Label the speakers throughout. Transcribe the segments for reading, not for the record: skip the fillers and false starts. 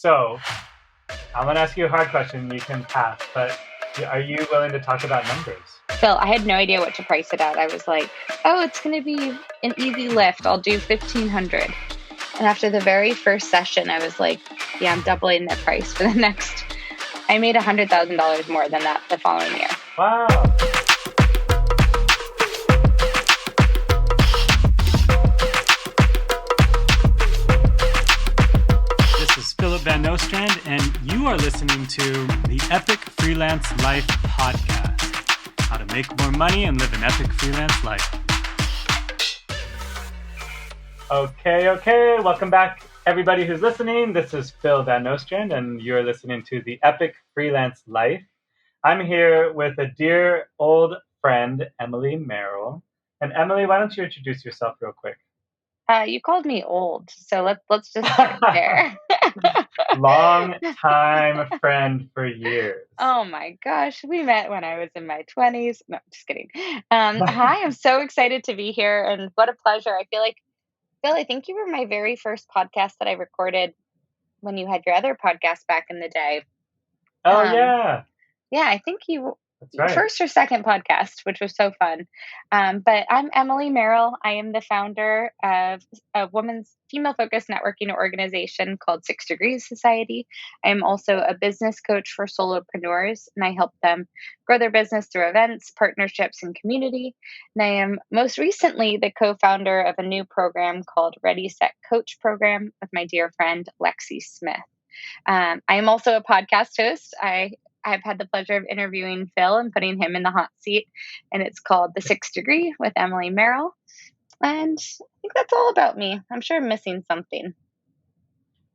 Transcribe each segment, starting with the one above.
Speaker 1: so I'm going to ask you a hard question. You can pass, but are you willing to talk about numbers?
Speaker 2: Phil, I had no idea what to price it at. I was like, oh, it's going to be an easy lift. I'll do 1,500. And after the very first session, I was like, yeah, I'm doubling the price for the next. I made $100,000 more than that the following year.
Speaker 1: Wow. This is Philip Van Nostrand, and you are listening to the Epic Freelance Life podcast. How to make more money and live an epic freelance life. Okay. Welcome back, everybody who's listening. This is Phil Van Nostrand, and you're listening to the Epic Freelance Life. I'm here with a dear old friend, Emily Merrell. And Emily, why don't you introduce yourself real quick?
Speaker 2: You called me old, so let's just start there.
Speaker 1: Long time friend for years.
Speaker 2: Oh my gosh, we met when I was in my 20s. No, just kidding. Hi, I'm so excited to be here, and what a pleasure. I feel like, Phil, I think you were my very first podcast that I recorded when you had your other podcast back in the day.
Speaker 1: Oh, yeah.
Speaker 2: Yeah, I think
Speaker 1: That's right.
Speaker 2: First or second podcast, which was so fun. But I'm Emily Merrell. I am the founder of a women's female-focused networking organization called 6 Degrees Society. I am also a business coach for solopreneurs, and I help them grow their business through events, partnerships, and community. And I am most recently the co-founder of a new program called Ready, Set, Coach program with my dear friend, Lexi Smith. I am also a podcast host. I've had the pleasure of interviewing Phil and putting him in the hot seat, and it's called The 6th Degree with Emily Merrell. And I think that's all about me. I'm sure I'm missing something.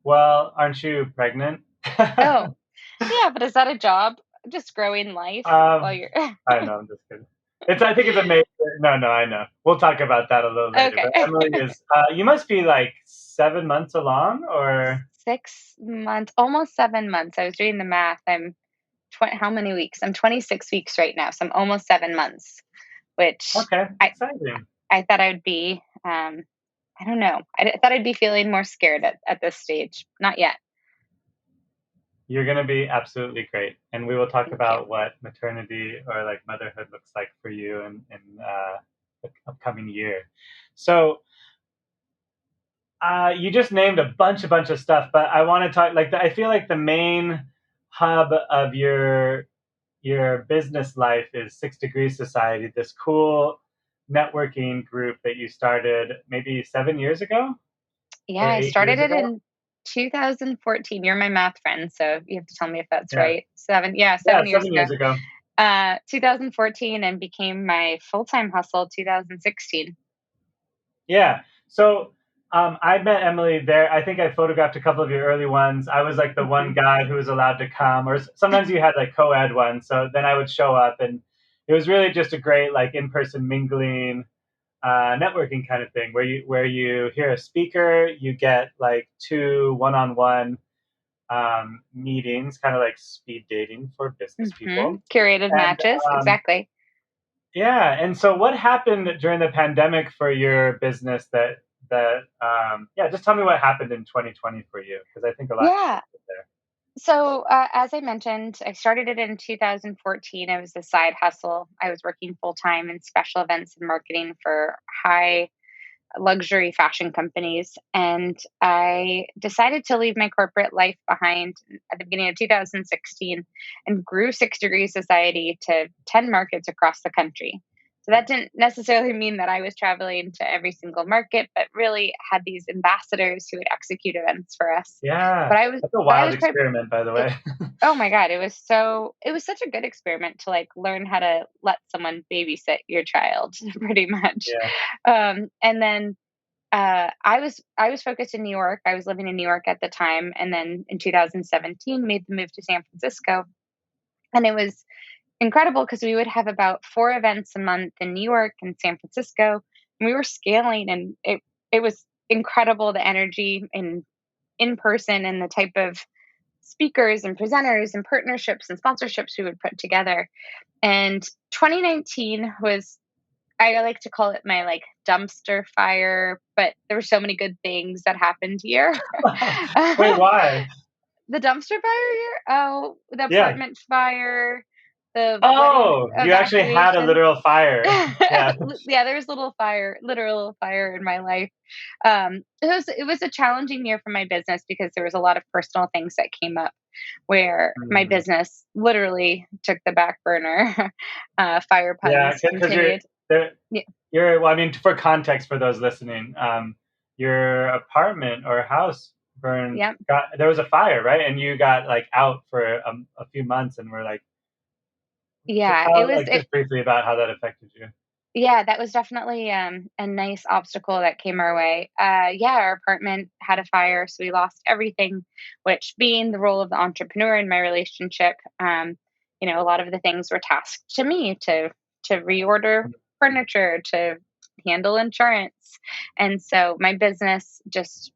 Speaker 1: Well, aren't you pregnant?
Speaker 2: Oh, yeah, but is that a job? Just growing life while you're...
Speaker 1: I know, I'm just kidding. I think it's amazing. No, I know. We'll talk about that a little later.
Speaker 2: Okay.
Speaker 1: But Emily is, you must be like 7 months along, or?
Speaker 2: 6 months, almost 7 months. I was doing the math. How many weeks? I'm 26 weeks right now, so I'm almost 7 months, which
Speaker 1: exciting.
Speaker 2: I thought I would be, I don't know. I thought I'd be feeling more scared at this stage. Not yet.
Speaker 1: You're going to be absolutely great. And we will talk about what maternity or like motherhood looks like for you in the upcoming year. So you just named a bunch of stuff, but I want to talk, I feel like the main hub of your business life is 6 Degrees Society, this cool networking group that you started maybe 7 years ago?
Speaker 2: Yeah, I started it in 2014. You're my math friend, so you have to tell me if that's right. 7 years
Speaker 1: ago.
Speaker 2: 2014, and became my full-time hustle 2016.
Speaker 1: Yeah. So I met Emily there. I think I photographed a couple of your early ones. I was like the one guy who was allowed to come, or sometimes you had like co-ed ones. So then I would show up, and it was really just a great like in-person mingling, networking kind of thing where you hear a speaker, you get like 2 one-on-one meetings, kind of like speed dating for business people.
Speaker 2: Curated matches, exactly.
Speaker 1: Yeah. And so what happened during the pandemic for your business just tell me what happened in 2020 for you, because I think a lot happened there.
Speaker 2: So as I mentioned, I started it in 2014. It was a side hustle. I was working full-time in special events and marketing for high luxury fashion companies. And I decided to leave my corporate life behind at the beginning of 2016 and grew 6 Degrees Society to 10 markets across the country. So that didn't necessarily mean that I was traveling to every single market, but really had these ambassadors who would execute events for us.
Speaker 1: Yeah,
Speaker 2: that's
Speaker 1: a wild experiment, by the way.
Speaker 2: Oh my God, it was such a good experiment to like learn how to let someone babysit your child, pretty much.
Speaker 1: Yeah.
Speaker 2: And then I was focused in New York. I was living in New York at the time, and then in 2017 made the move to San Francisco, and it was incredible because we would have about 4 events a month in New York and San Francisco, and we were scaling, and it was incredible, the energy in person and the type of speakers and presenters and partnerships and sponsorships we would put together. And 2019 was, I like to call it my like dumpster fire, but there were so many good things that happened here.
Speaker 1: Wait, why?
Speaker 2: The dumpster fire? Oh, the
Speaker 1: Yeah.
Speaker 2: apartment fire, the wedding
Speaker 1: Oh, you actually had a
Speaker 2: evacuation.
Speaker 1: literal fire. Yeah.
Speaker 2: Yeah, there's literal fire in my life. It was a challenging year for my business because there was a lot of personal things that came up where my
Speaker 1: Mm.
Speaker 2: business literally took the back burner. Fire
Speaker 1: Yeah,
Speaker 2: puns
Speaker 1: because
Speaker 2: continued.
Speaker 1: there,
Speaker 2: Yeah,
Speaker 1: well, I mean, for context for those listening, your apartment or house burned.
Speaker 2: yeah,
Speaker 1: There was a fire, right? And you got like out for a few months, and we're like, to
Speaker 2: yeah. It
Speaker 1: tell
Speaker 2: was
Speaker 1: like
Speaker 2: it.
Speaker 1: just briefly about how that affected you.
Speaker 2: Yeah, that was definitely a nice obstacle that came our way. Yeah, our apartment had a fire, so we lost everything. Which, being the role of the entrepreneur in my relationship, a lot of the things were tasked to me to reorder furniture, to handle insurance, and so my business just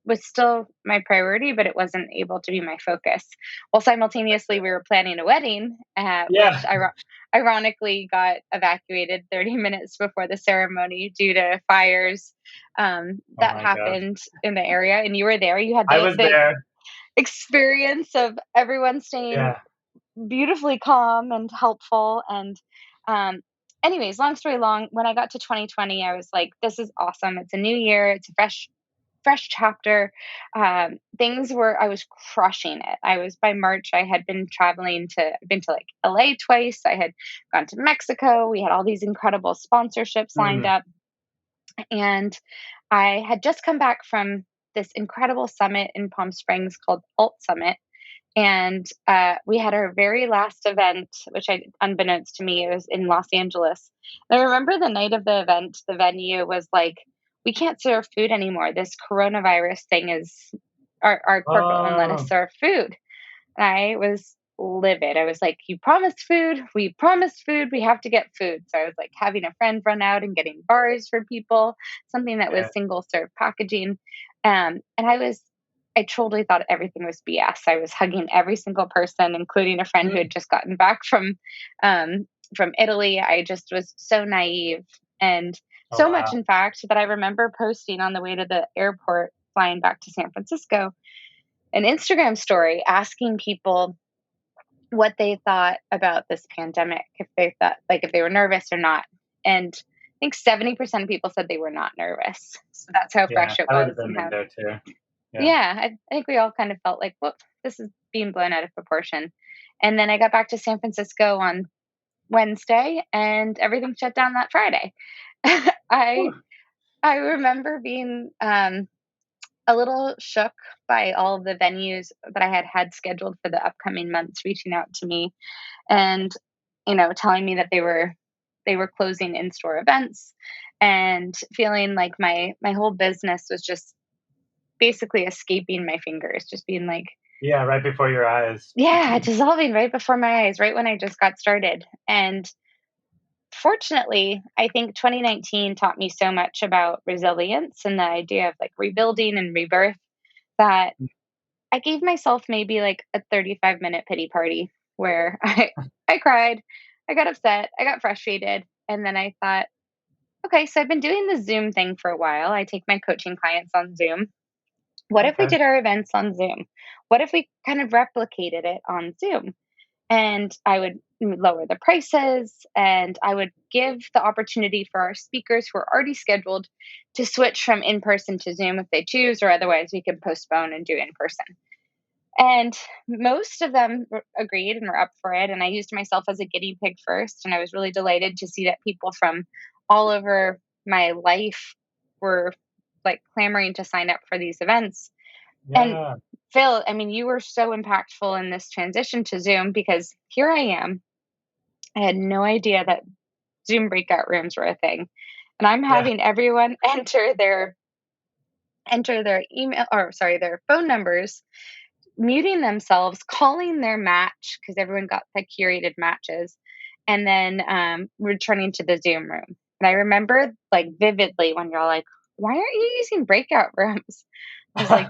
Speaker 2: was still my priority, but it wasn't able to be my focus. Well, simultaneously, we were planning a wedding, which
Speaker 1: Yeah.
Speaker 2: ironically got evacuated 30 minutes before the ceremony due to fires
Speaker 1: Oh
Speaker 2: that
Speaker 1: my God.
Speaker 2: happened in the area. And you were there. You had
Speaker 1: I
Speaker 2: the,
Speaker 1: was
Speaker 2: the
Speaker 1: there.
Speaker 2: experience of everyone staying
Speaker 1: Yeah.
Speaker 2: beautifully calm and helpful. And, anyways, long story long, when I got to 2020, I was like, this is awesome. It's a new year. It's a fresh chapter. I was crushing it. I was by March, I had been to like LA twice. I had gone to Mexico. We had all these incredible sponsorships lined
Speaker 1: Mm.
Speaker 2: up. And I had just come back from this incredible summit in Palm Springs called Alt Summit. And we had our very last event, which unbeknownst to me, it was in Los Angeles. And I remember the night of the event, the venue was like, we can't serve food anymore. This coronavirus thing our corporate won't let us
Speaker 1: Oh,
Speaker 2: serve food. And I was livid. I was like, you promised food. We promised food. We have to get food. So I was like having a friend run out and getting bars for people, something that
Speaker 1: yeah.
Speaker 2: was single serve packaging. And I totally thought everything was BS. I was hugging every single person, including a friend who
Speaker 1: Mm.
Speaker 2: had just gotten back from Italy. I just was so naive, and
Speaker 1: Oh
Speaker 2: so much,
Speaker 1: wow.
Speaker 2: in fact, that I remember posting on the way to the airport flying back to San Francisco an Instagram story asking people what they thought about this pandemic, if they were nervous or not. And I think 70% of people said they were not nervous. So that's how
Speaker 1: Yeah,
Speaker 2: fresh it
Speaker 1: I would have
Speaker 2: was,
Speaker 1: been
Speaker 2: and
Speaker 1: in
Speaker 2: how,
Speaker 1: there too. Yeah.
Speaker 2: yeah, I think we all kind of felt like, well, this is being blown out of proportion. And then I got back to San Francisco on Wednesday, and everything shut down that Friday. I
Speaker 1: Whew.
Speaker 2: I remember being a little shook by all of the venues that I had scheduled for the upcoming months reaching out to me and telling me that they were closing in-store events, and feeling like my whole business was just basically escaping my fingers, just being like,
Speaker 1: Yeah, right before your eyes.
Speaker 2: yeah, dissolving right before my eyes, right when I just got started. And fortunately, I think 2019 taught me so much about resilience and the idea of like rebuilding and rebirth that I gave myself maybe like a 35-minute pity party where I cried, I got upset, I got frustrated, and then I thought, okay, so I've been doing the Zoom thing for a while. I take my coaching clients on Zoom. What if we
Speaker 1: Okay.
Speaker 2: did our events on Zoom? What if we kind of replicated it on Zoom? And I would lower the prices, and I would give the opportunity for our speakers who are already scheduled to switch from in person to Zoom if they choose, or otherwise we can postpone and do in person. And most of them agreed and were up for it. And I used myself as a guinea pig first. And I was really delighted to see that people from all over my life were like clamoring to sign up for these events. And
Speaker 1: Yeah.
Speaker 2: Phil, I mean, you were so impactful in this transition to Zoom because here I am. I had no idea that Zoom breakout rooms were a thing. And I'm
Speaker 1: Yeah.
Speaker 2: having everyone enter their email, or sorry, their phone numbers, muting themselves, calling their match because everyone got the curated matches, and then returning to the Zoom room. And I remember like vividly when you're all like, "Why aren't you using breakout rooms?" I was like,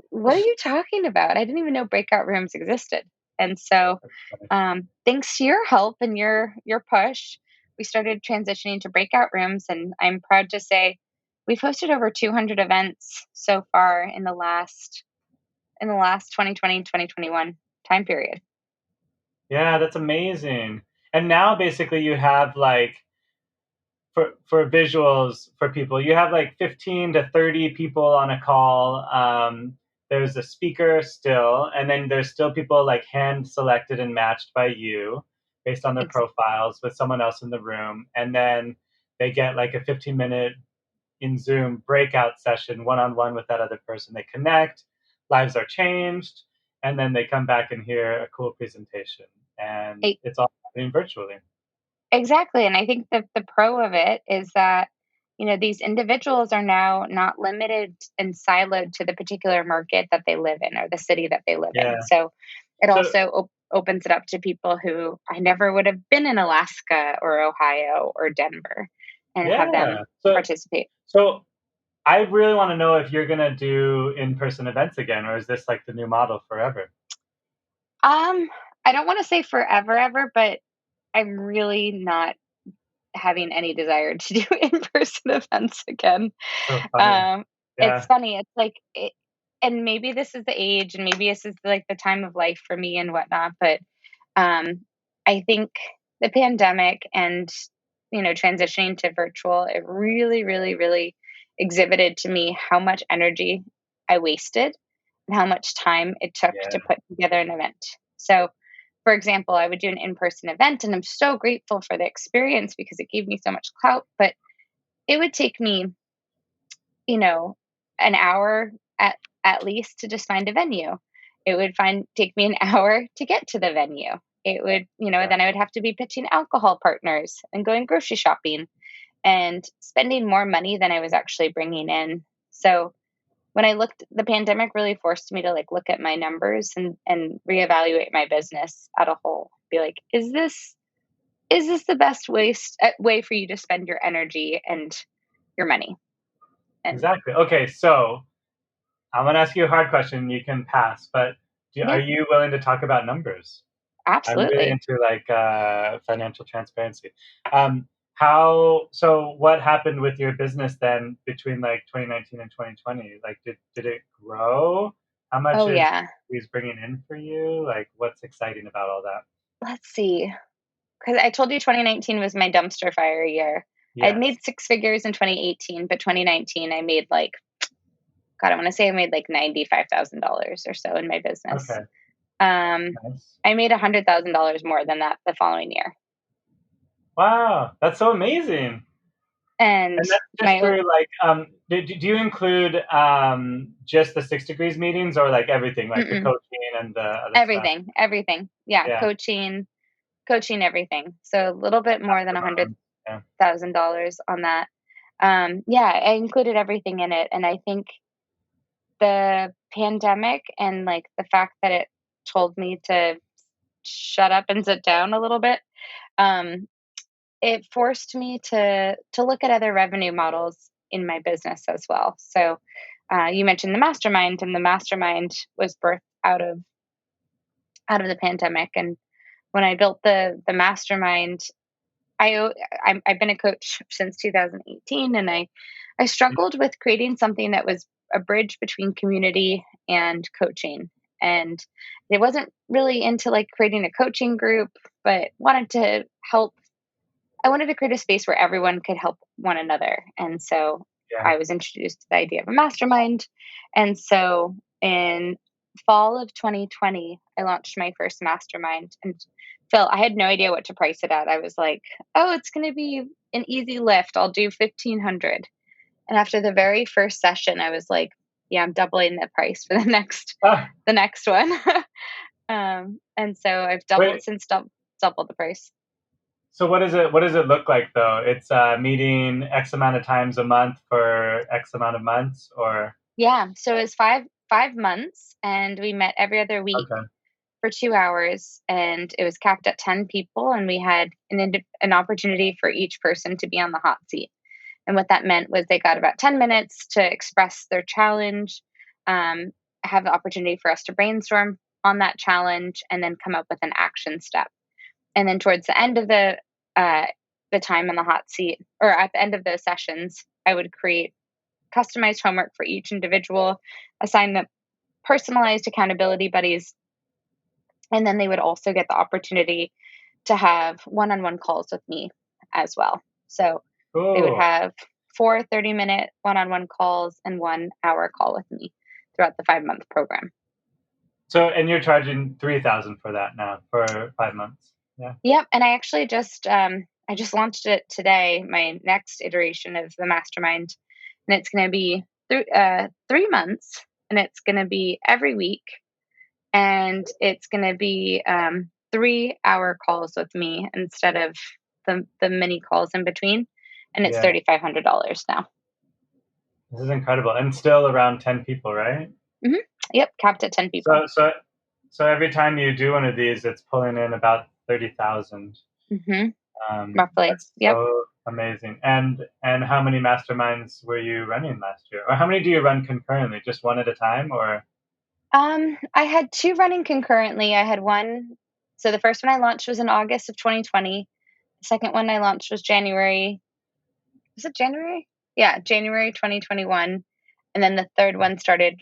Speaker 2: "What are you talking about? I didn't even know breakout rooms existed." And so, thanks to your help and your push, we started transitioning to breakout rooms, and I'm proud to say we've hosted over 200 events so far in the last in the last 2020, 2021 time period.
Speaker 1: Yeah, that's amazing. And now basically you have like for visuals for people, you have like 15 to 30 people on a call. There's a speaker still, and then there's still people like hand selected and matched by you based on their
Speaker 2: Ex-
Speaker 1: profiles with someone else in the room. And then they get like a 15-minute in Zoom breakout session one on one with that other person. They connect, lives are changed, and then they come back and hear a cool presentation. And
Speaker 2: e-
Speaker 1: it's all happening virtually.
Speaker 2: exactly. And I think that the pro of it is that, these individuals are now not limited and siloed to the particular market that they live in or the city that they live in.
Speaker 1: Yeah.
Speaker 2: So it
Speaker 1: So
Speaker 2: also opens it up to people who I never would have been in Alaska or Ohio or Denver and have them
Speaker 1: yeah.
Speaker 2: participate.
Speaker 1: So I really want to know if you're gonna do in-person events again, or is this like the new model forever?
Speaker 2: Um, I don't want to say forever, ever, but I'm really not having any desire to do in-person events again.
Speaker 1: So funny.
Speaker 2: Um, it's
Speaker 1: Yeah.
Speaker 2: funny. It's like and maybe this is the age, and maybe this is like the time of life for me and whatnot. But um, I think the pandemic and transitioning to virtual, it really, really, really exhibited to me how much energy I wasted and how much time it took to
Speaker 1: Yeah.
Speaker 2: put together an event. So, for example, I would do an in-person event, and I'm so grateful for the experience because it gave me so much clout. But it would take me, you know, an hour at least to just find a venue. It would take me an hour to get to the venue. It would,
Speaker 1: Yeah.
Speaker 2: then I would have to be pitching alcohol partners and going grocery shopping and spending more money than I was actually bringing in. So when I looked, the pandemic really forced me to like look at my numbers and reevaluate my business at a whole. Be like, is this the best way for you to spend your energy and your money? And
Speaker 1: Exactly. Okay, so I'm gonna ask you a hard question. You can pass, but are
Speaker 2: yeah,
Speaker 1: you willing to talk about numbers? I'm really
Speaker 2: absolutely.
Speaker 1: into like financial transparency. So what happened with your business then between like 2019 and 2020? Like, did it grow? How much
Speaker 2: Oh
Speaker 1: is
Speaker 2: yeah.
Speaker 1: these bringing in for you? Like, what's exciting about all that?
Speaker 2: Let's see. Because I told you 2019 was my dumpster fire year. I had
Speaker 1: Yes.
Speaker 2: made six figures in 2018, but 2019 I made like, God, I want to say I made like $95,000 or so in my business.
Speaker 1: Okay.
Speaker 2: Um,
Speaker 1: Nice.
Speaker 2: I made $100,000 more than that the following year.
Speaker 1: Wow, that's so amazing.
Speaker 2: And
Speaker 1: And that's just
Speaker 2: my
Speaker 1: through like, do you include just the 6 degrees meetings or like everything, like the
Speaker 2: mm-mm,
Speaker 1: coaching and the other stuff?
Speaker 2: everything. Yeah,
Speaker 1: Yeah,
Speaker 2: coaching, everything. So a little bit
Speaker 1: that's
Speaker 2: more than
Speaker 1: the
Speaker 2: a hundred
Speaker 1: bomb. Yeah,
Speaker 2: thousand dollars on that. Yeah, I included everything in it, and I think the pandemic and like the fact that it told me to shut up and sit down a little bit, um, it forced me to look at other revenue models in my business as well. So you mentioned the mastermind, and the mastermind was birthed out of the pandemic. And when I built the mastermind, I've been a coach since 2018, and I struggled with creating something that was a bridge between community and coaching. And it wasn't really into like creating a coaching group, but wanted to help. I wanted to create a space where everyone could help one another. And so
Speaker 1: yeah.
Speaker 2: I was introduced to the idea of a mastermind. And so in fall of 2020, I launched my first mastermind. And Phil, I had no idea what to price it at. I was like, oh, it's going to be an easy lift. I'll do 1500. And after the very first session, I was like, yeah, I'm doubling the price for
Speaker 1: Ah,
Speaker 2: the next one. And so I've
Speaker 1: wait.
Speaker 2: doubled the price.
Speaker 1: So what does it look like though? It's meeting X amount of times a month for X amount of months, or
Speaker 2: Yeah, so it's five months, and we met every other week
Speaker 1: okay,
Speaker 2: for 2 hours, and it was capped at 10 people, and we had an opportunity for each person to be on the hot seat. And what that meant was they got about 10 minutes to express their challenge, um, have the opportunity for us to brainstorm on that challenge, and then come up with an action step. And then towards the end of uh, the time on the hot seat, or at the end of the sessions, I would create customized homework for each individual, assign them personalized accountability buddies. And then they would also get the opportunity to have one-on-one calls with me as well. So they would
Speaker 1: Cool.
Speaker 2: have 4 30-minute one-on-one calls and 1 hour call with me throughout the 5-month program.
Speaker 1: So, and you're charging 3,000 for that now for 5 months. Yeah.
Speaker 2: Yep, and I actually just I just launched it today, my next iteration of the mastermind, and it's going to be 3 months, and it's going to be every week, and it's going to be 3 hour calls with me instead of the mini calls in between, and it's
Speaker 1: Yeah.
Speaker 2: $3,500 now.
Speaker 1: This is incredible, and still around 10 people, right?
Speaker 2: hmm Yep, capped at 10 people.
Speaker 1: So every time you do one of these, it's pulling in about 30,000.
Speaker 2: hmm Roughly.
Speaker 1: That's
Speaker 2: Yep.
Speaker 1: so amazing. And how many masterminds were you running last year? Or how many do you run concurrently? Just one at a time, or?
Speaker 2: I had two running concurrently. I had one. So the first one I launched was in August of 2020. The second one I launched was January. Was it January? Yeah, January 2021. And then the third one started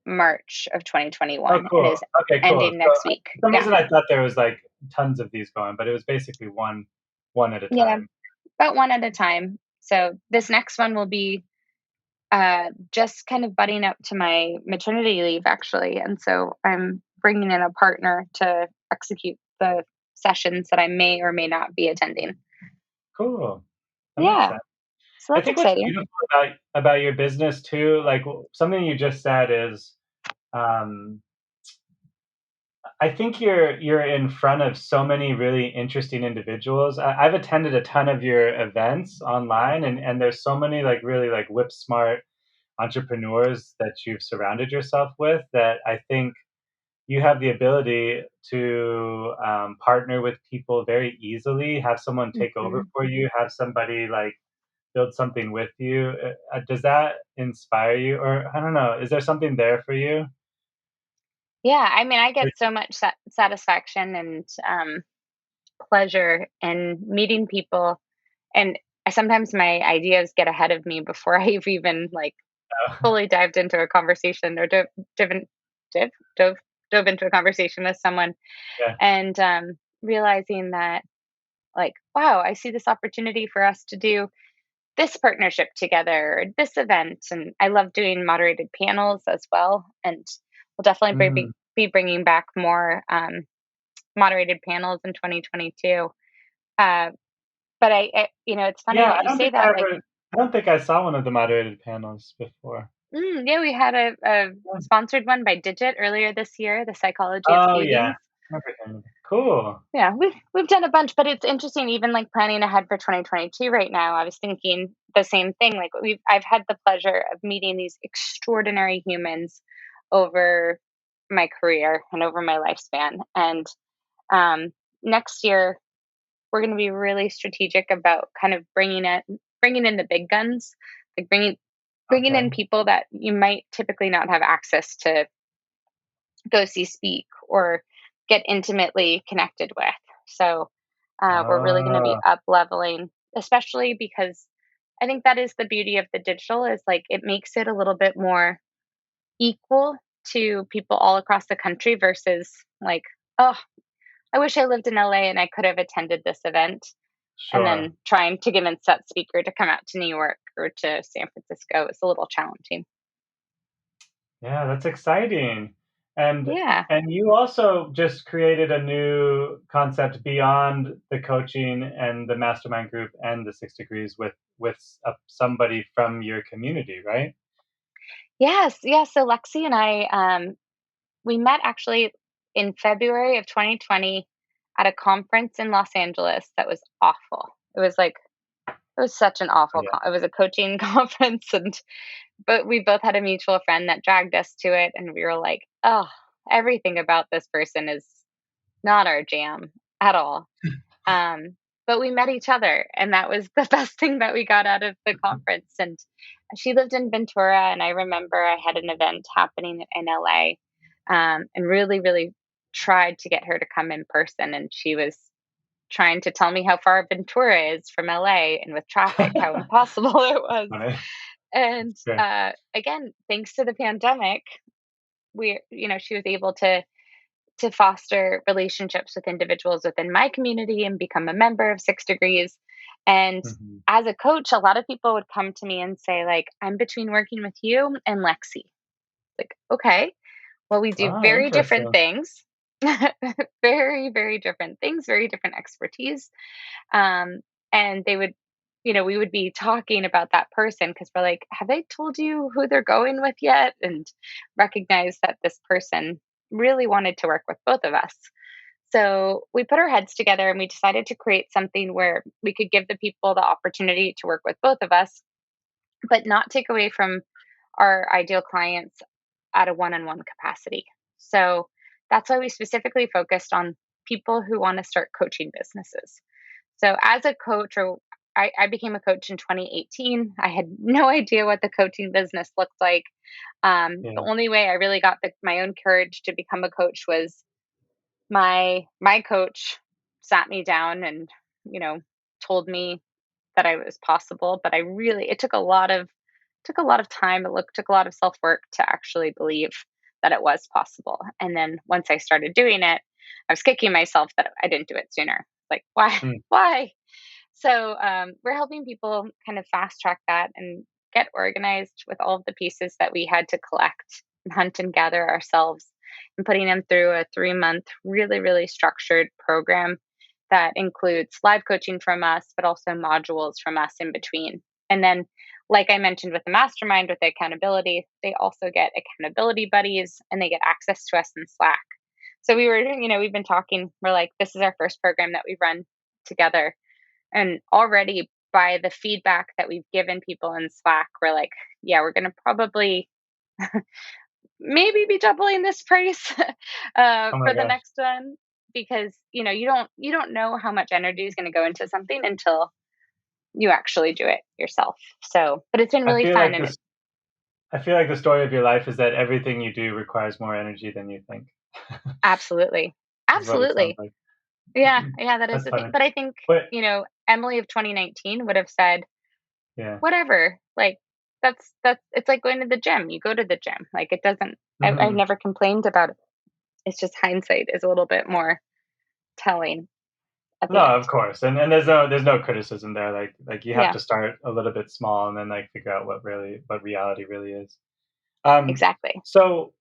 Speaker 2: March of
Speaker 1: Oh,
Speaker 2: 2021 and
Speaker 1: cool.
Speaker 2: is
Speaker 1: Okay, cool.
Speaker 2: ending
Speaker 1: So
Speaker 2: next week.
Speaker 1: for some
Speaker 2: Yeah.
Speaker 1: reason I thought there was like tons of these going, but it was basically one at a
Speaker 2: Yeah,
Speaker 1: time.
Speaker 2: about one at a time. So this next one will be just kind of butting up to my maternity leave, actually. And so I'm bringing in a partner to execute the sessions that I may or may not be attending.
Speaker 1: Cool. That makes
Speaker 2: Yeah.
Speaker 1: sense.
Speaker 2: So
Speaker 1: I
Speaker 2: that's
Speaker 1: think what's
Speaker 2: exciting.
Speaker 1: beautiful about your business too, like something you just said is, um, I think you're in front of so many really interesting individuals. I've attended a ton of your events online, and there's so many like really like whip smart entrepreneurs that you've surrounded yourself with that I think you have the ability to partner with people very easily, have someone take over
Speaker 2: hmm
Speaker 1: for you, have somebody like build something with you. Does that inspire you? Or I don't know, is there something there for you?
Speaker 2: Yeah. I mean, I get so much satisfaction and pleasure in meeting people. And sometimes my ideas get ahead of me before I've even like fully dived into a conversation or driven, div, dove, dove into a conversation with someone
Speaker 1: Yeah.
Speaker 2: and realizing that like, wow, I see this opportunity for us to do this partnership together or this event. And I love doing moderated panels as well. And we'll definitely
Speaker 1: Mm.
Speaker 2: be bringing back more moderated panels in 2022. Uh, but it's funny
Speaker 1: Yeah,
Speaker 2: that you say that. Like,
Speaker 1: I don't think I saw one of the moderated panels before.
Speaker 2: yeah, we had a sponsored one by Digit earlier this year, the psychology of
Speaker 1: Oh, yeah.
Speaker 2: savings.
Speaker 1: Remember him. Cool.
Speaker 2: Yeah, we've done a bunch, but it's interesting even, like, planning ahead for 2022 right now, I was thinking the same thing, like, I've had the pleasure of meeting these extraordinary humans over my career and over my lifespan, and, um, next year, we're gonna be really strategic about kind of bringing in the big guns, like, bringing
Speaker 1: Okay.
Speaker 2: in people that you might typically not have access to go see speak or get intimately connected with. So we're really going to be
Speaker 1: Oh,
Speaker 2: up leveling, especially because I think that is the beauty of the digital is like it makes it a little bit more equal to people all across the country versus like, oh, I wish I lived in LA and I could have attended this event. And
Speaker 1: sure.
Speaker 2: then trying to convince that speaker to come out to New York or to San Francisco is a little challenging.
Speaker 1: Yeah, that's exciting. And
Speaker 2: Yeah.
Speaker 1: and you also just created a new concept beyond the coaching and the mastermind group and the 6 degrees with somebody from your community, right?
Speaker 2: Yes. Yeah. So Lexi and I, we met actually in February of 2020 at a conference in Los Angeles that was awful. It was such an
Speaker 1: Oh,
Speaker 2: awful
Speaker 1: yeah.
Speaker 2: it was a coaching conference but we both had a mutual friend that dragged us to it and we were like, "Oh, everything about this person is not our jam at all." Um, but we met each other and that was the best thing that we got out of the conference and she lived in Ventura and I remember I had an event happening in LA and really, really tried to get her to come in person. And she was trying to tell me how far Ventura is from LA and with traffic, how impossible it was.
Speaker 1: Funny.
Speaker 2: And
Speaker 1: Sure.
Speaker 2: again, thanks to the pandemic, she was able to foster relationships with individuals within my community and become a member of 6 Degrees. And
Speaker 1: Hmm.
Speaker 2: as a coach, a lot of people would come to me and say, like, I'm between working with you and Lexi. Like, okay, well, we do
Speaker 1: Oh,
Speaker 2: very different
Speaker 1: interesting.
Speaker 2: things. Very, very different things, very different expertise. Um, and we would be talking about that person because we're like, have they told you who they're going with yet? And recognize that this person really wanted to work with both of us. So we put our heads together and we decided to create something where we could give the people the opportunity to work with both of us, but not take away from our ideal clients at a one on one capacity. So that's why we specifically focused on people who want to start coaching businesses. So as a coach, I became a coach in 2018. I had no idea what the coaching business looked like. The
Speaker 1: Yeah.
Speaker 2: only way I really got my own courage to become a coach was my coach sat me down and you know told me that I was possible. But it took a lot of time. Took a lot of self work to actually believe that it was possible. And then once I started doing it, I was kicking myself that I didn't do it sooner. Like, why?
Speaker 1: Mm.
Speaker 2: Why? So we're helping people kind of fast track that and get organized with all of the pieces that we had to collect and hunt and gather ourselves, and putting them through a 3 month, really, really structured program that includes live coaching from us, but also modules from us in between. And then, like I mentioned with the mastermind, with the accountability, they also get accountability buddies and they get access to us in Slack. So we've been talking, we're like, this is our first program that we've run together. And already by the feedback that we've given people in Slack, we're like, yeah, we're going to probably maybe be doubling this price
Speaker 1: Oh my
Speaker 2: for the
Speaker 1: gosh.
Speaker 2: next one because you don't know how much energy is going to go into something until you actually do it yourself. So, but it's been
Speaker 1: I
Speaker 2: really
Speaker 1: feel
Speaker 2: fun
Speaker 1: like
Speaker 2: and
Speaker 1: this. I feel like the story of your life is that everything you do requires more energy than you think.
Speaker 2: absolutely,
Speaker 1: Is what it sounds
Speaker 2: absolutely,
Speaker 1: like.
Speaker 2: yeah, yeah, that is
Speaker 1: That's
Speaker 2: the thing.
Speaker 1: funny.
Speaker 2: But I think
Speaker 1: But
Speaker 2: Emily of 2019 would have said,
Speaker 1: yeah.
Speaker 2: whatever. Like that's it's like going to the gym. You go to the gym. Like it doesn't. I've
Speaker 1: Hmm.
Speaker 2: never complained about it. It's just hindsight is a little bit more telling at
Speaker 1: No,
Speaker 2: the end.
Speaker 1: of course, and there's no criticism there. Like you have
Speaker 2: Yeah,
Speaker 1: to start a little bit small and then like figure out what reality really is.
Speaker 2: exactly.
Speaker 1: So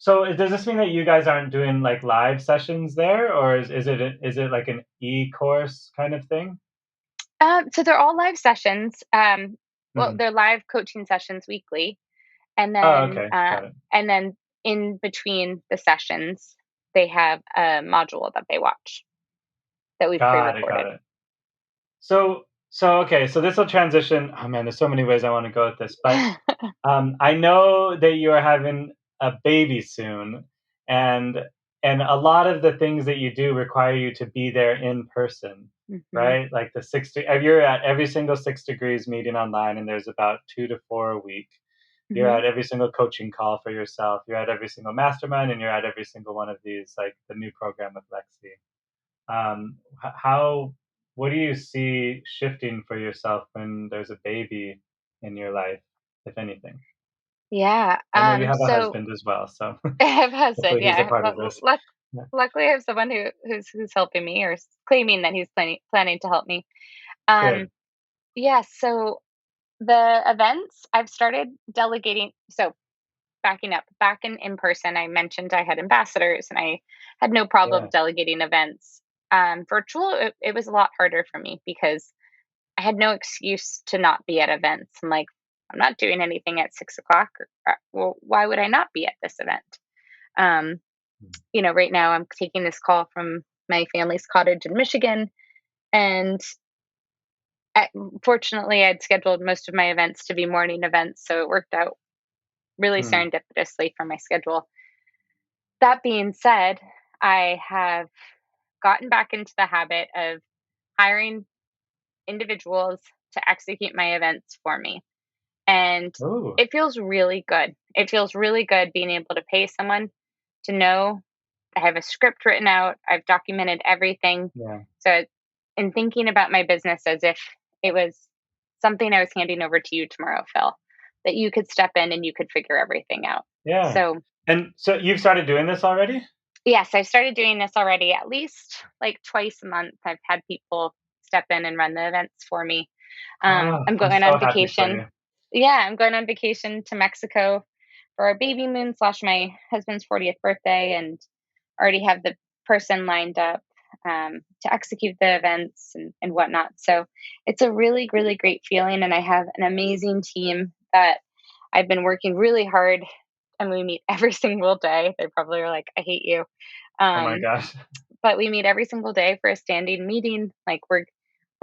Speaker 1: does this mean that you guys aren't doing like live sessions there, or is it like an e-course kind of thing?
Speaker 2: So they're all live sessions. Well,
Speaker 1: Hmm.
Speaker 2: they're live coaching sessions weekly, and
Speaker 1: Oh,
Speaker 2: then
Speaker 1: okay, got it.
Speaker 2: in between the sessions, they have a module that they watch that we've
Speaker 1: Got it, got
Speaker 2: pre-recorded.
Speaker 1: it. So okay, so this will transition. Oh man, there's so many ways I want to go with this, but I know that you are having a baby soon, and a lot of the things that you do require you to be there in person,
Speaker 2: Hmm.
Speaker 1: right? Like you're at every single 6 Degrees meeting online, and there's about 2 to 4 a week. You're
Speaker 2: Hmm.
Speaker 1: at every single coaching call for yourself. You're at every single mastermind, and you're at every single one of these, like the new program with Lexi. How what do you see shifting for yourself when there's a baby in your life, if anything?
Speaker 2: Yeah.
Speaker 1: I know you have a
Speaker 2: So
Speaker 1: husband as well, so
Speaker 2: I have a husband.
Speaker 1: hopefully he's a
Speaker 2: Yeah.
Speaker 1: part of this. Yeah,
Speaker 2: Luckily, I have someone who's helping me or claiming that he's planning to help me. Um.
Speaker 1: good.
Speaker 2: Yeah. So the events I've started delegating. So backing up, back in person, I mentioned I had ambassadors and I had no problem
Speaker 1: Yeah.
Speaker 2: delegating events. Virtual, it was a lot harder for me because I had no excuse to not be at events. I'm like, I'm not doing anything at 6 o'clock. Well, why would I not be at this event? Um,
Speaker 1: Mm.
Speaker 2: right now I'm taking this call from my family's cottage in Michigan, and I, fortunately, I'd scheduled most of my events to be morning events, so it worked out really
Speaker 1: Mm.
Speaker 2: serendipitously for my schedule. That being said, I have gotten back into the habit of hiring individuals to execute my events for me. And
Speaker 1: Ooh,
Speaker 2: it feels really good. It feels really good being able to pay someone to know I have a script written out, I've documented everything.
Speaker 1: yeah.
Speaker 2: So, in thinking about my business as if it was something I was handing over to you tomorrow, Phil, that you could step in and you could figure everything out.
Speaker 1: Yeah.
Speaker 2: So,
Speaker 1: And so you've started doing this already?
Speaker 2: Yes, I've started doing this already at least like twice a month. I've had people step in and run the events for me.
Speaker 1: Oh,
Speaker 2: I'm
Speaker 1: I'm
Speaker 2: going
Speaker 1: so
Speaker 2: on
Speaker 1: happy for
Speaker 2: vacation.
Speaker 1: you.
Speaker 2: Yeah, I'm going on vacation to Mexico for our baby moon slash my husband's 40th birthday, and already have the person lined up to execute the events and whatnot. So it's a really, really great feeling. And I have an amazing team that I've been working really hard, and we meet every single day. They probably are like, I hate you.
Speaker 1: Oh my
Speaker 2: Um,
Speaker 1: gosh.
Speaker 2: but we meet every single day for a standing meeting. Like we're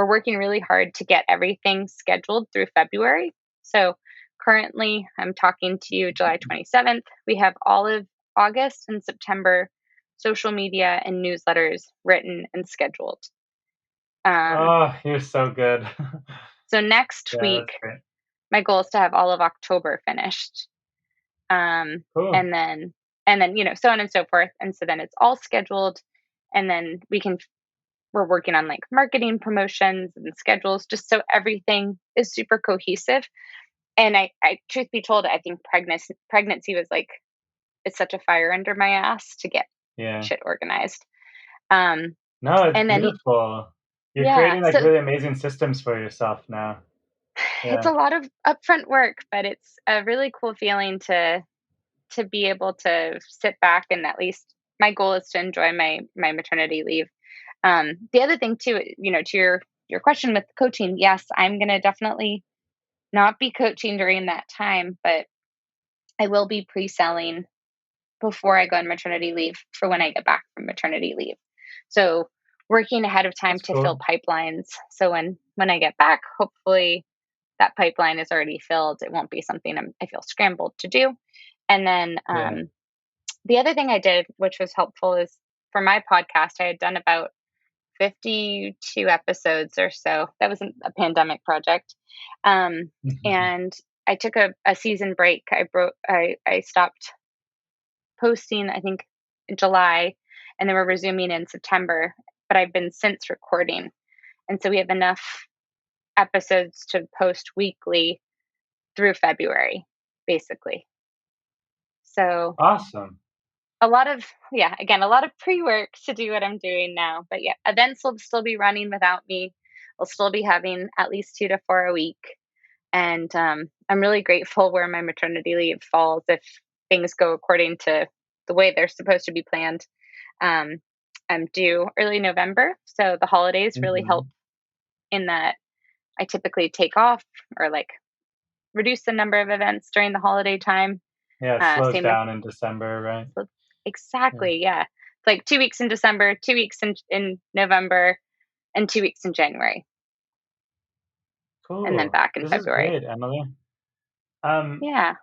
Speaker 2: working really hard to get everything scheduled through February. So currently, I'm talking to you July 27th. We have all of August and September social media and newsletters written and scheduled. Um,
Speaker 1: Oh, you're so good.
Speaker 2: so next
Speaker 1: Yeah,
Speaker 2: week,
Speaker 1: that's great.
Speaker 2: my goal is to have all of October finished. Um,
Speaker 1: Cool.
Speaker 2: and then so on and so forth. And so then it's all scheduled, and then we're working on like marketing promotions and schedules just so everything is super cohesive. And I truth be told, I think pregnancy was like, it's such a fire under my ass to get
Speaker 1: Yeah.
Speaker 2: shit organized. Um,
Speaker 1: No, it's
Speaker 2: and then
Speaker 1: beautiful. You're
Speaker 2: yeah,
Speaker 1: creating like
Speaker 2: so
Speaker 1: really amazing systems for yourself now.
Speaker 2: it's
Speaker 1: Yeah.
Speaker 2: a lot of upfront work, but it's a really cool feeling to be able to sit back, and at least my goal is to enjoy my maternity leave. The other thing too, to your question with coaching, yes, I'm gonna definitely not be coaching during that time, but I will be pre-selling before I go on maternity leave for when I get back from maternity leave. So working ahead of time
Speaker 1: That's
Speaker 2: to fill
Speaker 1: cool.
Speaker 2: pipelines. So when I get back, hopefully that pipeline is already filled. It won't be something I feel scrambled to do. And then
Speaker 1: Yeah.
Speaker 2: the other thing I did, which was helpful, is for my podcast, I had done about 52 episodes or so. That was a pandemic project. And I took a season break. I stopped posting, I think, in July, and then we're resuming in September. But I've been since recording. And so we have enough episodes to post weekly through February, basically. So
Speaker 1: Awesome.
Speaker 2: a lot of, yeah, again, a lot of pre-work to do what I'm doing now. But yeah, events will still be running without me. We'll still be having at least 2 to 4 a week. And I'm really grateful where my maternity leave falls if things go according to the way they're supposed to be planned. Um, I'm due early November, so the holidays really help
Speaker 1: Hmm.
Speaker 2: in that I typically take off or like reduce the number of events during the holiday time.
Speaker 1: Yeah, it slows
Speaker 2: Same with
Speaker 1: down in December, right? Yeah.
Speaker 2: exactly, yeah. It's like 2 weeks in December, 2 weeks in November, and 2 weeks in January, and then
Speaker 1: Cool.
Speaker 2: back in
Speaker 1: This is
Speaker 2: February.
Speaker 1: great, Emily. Um,
Speaker 2: Yeah,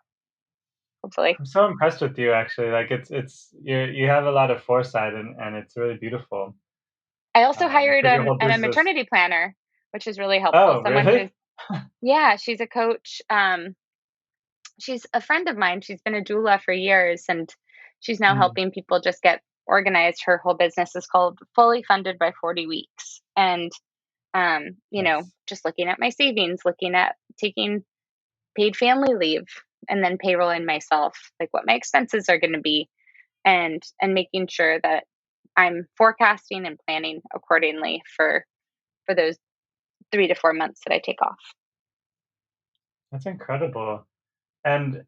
Speaker 2: hopefully.
Speaker 1: I'm so impressed with you actually. Like it's you have a lot of foresight and it's really beautiful.
Speaker 2: I also hired
Speaker 1: Because your whole
Speaker 2: a
Speaker 1: business.
Speaker 2: maternity planner, which is really helpful.
Speaker 1: Oh,
Speaker 2: Someone who's
Speaker 1: really?
Speaker 2: yeah, she's a coach. She's a friend of mine. She's been a doula for years, and she's now
Speaker 1: Mm,
Speaker 2: helping people just get organized. Her whole business is called Fully Funded by 40 Weeks. And,
Speaker 1: nice.
Speaker 2: just looking at my savings, looking at taking paid family leave and then payrolling myself, like what my expenses are going to be, and making sure that I'm forecasting and planning accordingly for those 3 to 4 months that I take off.
Speaker 1: That's incredible. And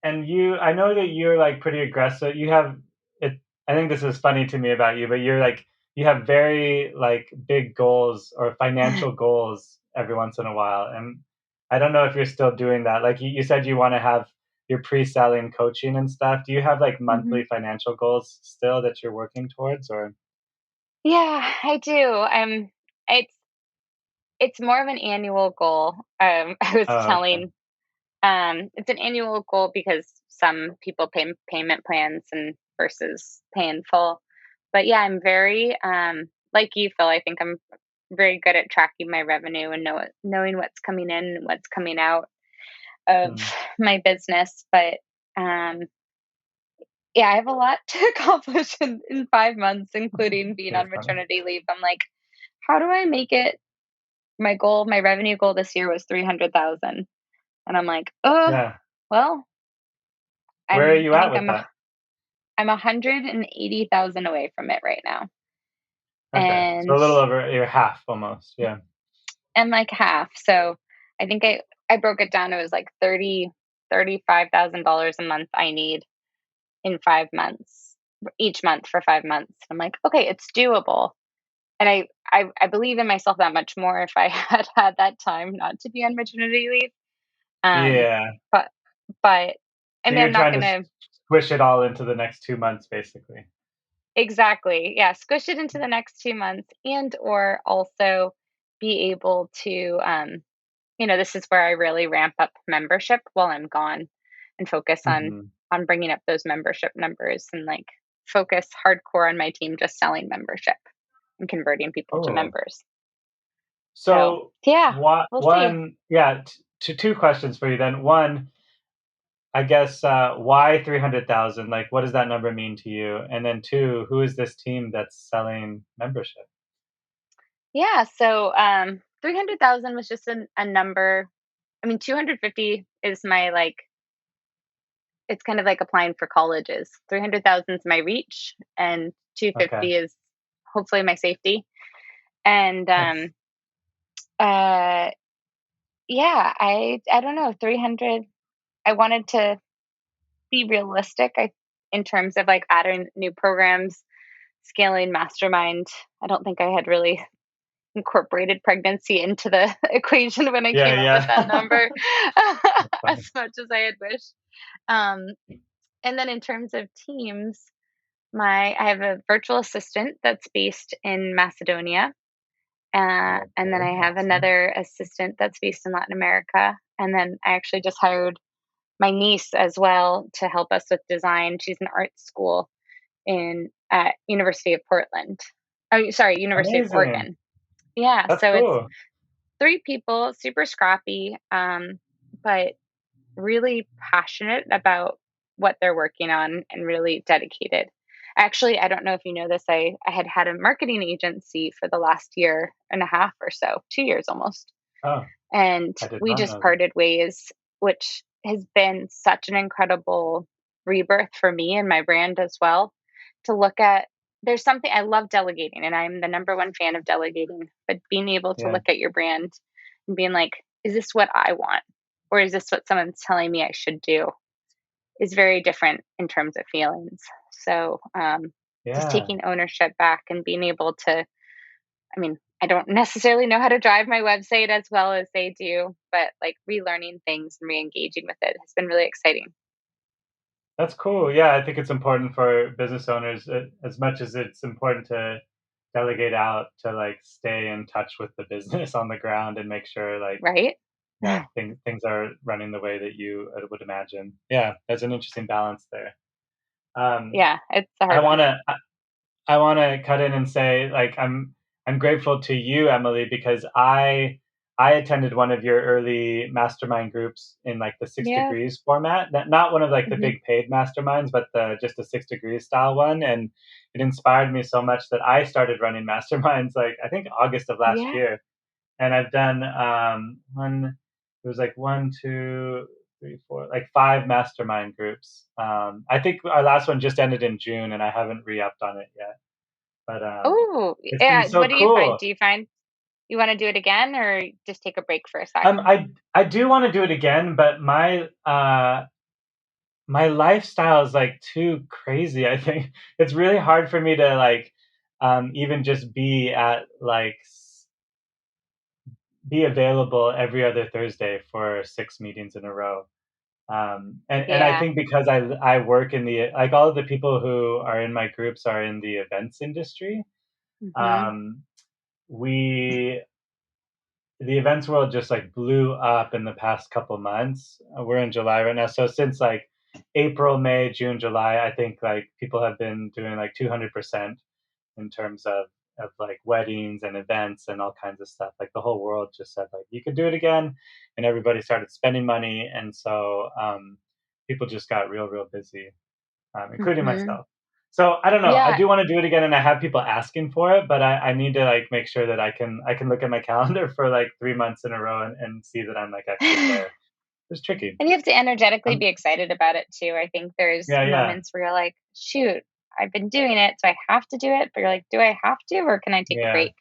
Speaker 1: and you I know that you're like pretty aggressive. You have it I think this is funny to me about you, but you're like you have very like big goals or financial goals every once in a while. And I don't know if you're still doing that. Like you said you want to have your pre-selling coaching and stuff. Do you have like
Speaker 2: Mhm.
Speaker 1: monthly financial goals still that you're working towards or
Speaker 2: Yeah, I do. It's it's more of an annual goal. I was
Speaker 1: oh, okay.
Speaker 2: telling it's an annual goal because some people pay payment plans and versus pay in full. But yeah, I'm very like you, Phil. I think I'm very good at tracking my revenue and knowing what's coming in and what's coming out of
Speaker 1: Hmm.
Speaker 2: my business. But um, yeah, I have a lot to accomplish in 5 months, including being
Speaker 1: You're
Speaker 2: on
Speaker 1: funny.
Speaker 2: maternity leave. I'm like, how do I make it? My revenue goal this year was 300,000, and I'm like, oh,
Speaker 1: Yeah.
Speaker 2: well,
Speaker 1: Where are you
Speaker 2: I
Speaker 1: at
Speaker 2: think
Speaker 1: with that?
Speaker 2: I'm 180,000 away from it right now.
Speaker 1: Okay, so
Speaker 2: And
Speaker 1: a little over your half almost. Yeah.
Speaker 2: like half. So I think I broke it down. It was like $35,000 a month I need in 5 months, each month for 5 months. I'm like, okay, it's doable. And I believe in myself that much more if I had had that time not to be on maternity leave. Um,
Speaker 1: Yeah.
Speaker 2: but but I
Speaker 1: So
Speaker 2: mean,
Speaker 1: you're
Speaker 2: I'm not
Speaker 1: trying to
Speaker 2: gonna
Speaker 1: squish it all into the next 2 months, basically.
Speaker 2: exactly, yeah, squish it into the next 2 months, and or also be able to, this is where I really ramp up membership while I'm gone, and focus
Speaker 1: Hmm.
Speaker 2: on bringing up those membership numbers, and like focus hardcore on my team just selling membership and converting people to
Speaker 1: Oh,
Speaker 2: members. So
Speaker 1: so
Speaker 2: yeah,
Speaker 1: what?
Speaker 2: we'll see.
Speaker 1: One, yeah. Two questions for you then. One, I guess why 300,000? Like, what does that number mean to you? And then two, who is this team that's selling membership?
Speaker 2: Yeah, so 300,000 was just a number. I mean, 250 is my like, it's kind of like applying for colleges. 300,000 is my reach, and
Speaker 1: Okay,
Speaker 2: 250 is hopefully my safety. And
Speaker 1: nice.
Speaker 2: uh, yeah, I don't know, 300. I wanted to be realistic. In terms of like adding new programs, scaling mastermind. I don't think I had really incorporated pregnancy into the equation when I
Speaker 1: Yeah,
Speaker 2: came up with
Speaker 1: yeah.
Speaker 2: that number
Speaker 1: That's funny.
Speaker 2: as much as I had wished. Um, and then in terms of teams, my I have a virtual assistant that's based in Macedonia, and then
Speaker 1: Okay,
Speaker 2: I have
Speaker 1: awesome.
Speaker 2: another assistant that's based in Latin America, and then I actually just hired my niece as well to help us with design. She's in art school in at University of Portland. Oh, sorry, University of
Speaker 1: Amazing.
Speaker 2: Oregon. Yeah,
Speaker 1: That's
Speaker 2: so it's
Speaker 1: cool.
Speaker 2: three people, super scrappy, but really passionate about what they're working on and really dedicated. Actually, I don't know if you know this. I had a marketing agency for the last year and a half or so, 2 years almost.
Speaker 1: Oh,
Speaker 2: And
Speaker 1: I did
Speaker 2: we
Speaker 1: not
Speaker 2: just
Speaker 1: know that.
Speaker 2: parted ways, which has been such an incredible rebirth for me and my brand as well. To look at, there's something I love delegating, and I'm the number one fan of delegating, but being able to
Speaker 1: Yeah,
Speaker 2: look at your brand and being like, is this what I want? Or is this what someone's telling me I should do? Is very different in terms of feelings. So, just
Speaker 1: yeah.
Speaker 2: taking ownership back and being able to, I mean, I don't necessarily know how to drive my website as well as they do, but like relearning things and re-engaging with it has been really exciting.
Speaker 1: That's cool. Yeah, I think it's important for business owners as much as it's important to delegate out to like stay in touch with the business on the ground and make sure like
Speaker 2: Right?
Speaker 1: things are running the way that you would imagine. Yeah, there's an interesting balance there. Um,
Speaker 2: Yeah, it's a
Speaker 1: I
Speaker 2: hard one.
Speaker 1: want to I want to cut in and say like I'm grateful to you, Emily, because I attended one of your early mastermind groups in like the Six
Speaker 2: Yeah.
Speaker 1: Degrees format. Not one of like the
Speaker 2: Hmm.
Speaker 1: big paid masterminds, but the just the 6 degrees style one. And it inspired me so much that I started running masterminds like I think August of last
Speaker 2: Yeah.
Speaker 1: year. And I've done one. It was like one, two, three, four, like five mastermind groups. I think our last one just ended in June, and I haven't re-upped on it yet. But
Speaker 2: Oh,
Speaker 1: it's been
Speaker 2: yeah.
Speaker 1: so
Speaker 2: What do you find?
Speaker 1: cool.
Speaker 2: Do you find you want to do it again or just take a break for a sec?
Speaker 1: I do want to do it again, but my lifestyle is like too crazy. I think it's really hard for me to like even just be at like be available every other Thursday for 6 meetings in a row. And I
Speaker 2: Yeah.
Speaker 1: think because I work in the like all of the people who are in my groups are in the events industry.
Speaker 2: Hmm.
Speaker 1: Um, we the events world just like blew up in the past couple months. We're in July right now, so since like April, May, June, July, I think like people have been doing like 200% in terms of like weddings and events and all kinds of stuff. Like the whole world just said like you could do it again, and everybody started spending money, and so people just got real busy, including
Speaker 2: Hmm.
Speaker 1: myself. So I don't know. I
Speaker 2: Yeah.
Speaker 1: do want to do it again, and I have people asking for it, but I need to like make sure that I can look at my calendar for like 3 months in a row and see that I'm like actually there. it's tricky.
Speaker 2: And you have to energetically
Speaker 1: Um,
Speaker 2: be excited about it too. I think there's
Speaker 1: yeah, yeah,
Speaker 2: moments where you're like, shoot, I've been doing it, so I have to do it. But you're like, do I have to, or can I take a
Speaker 1: yeah.
Speaker 2: break?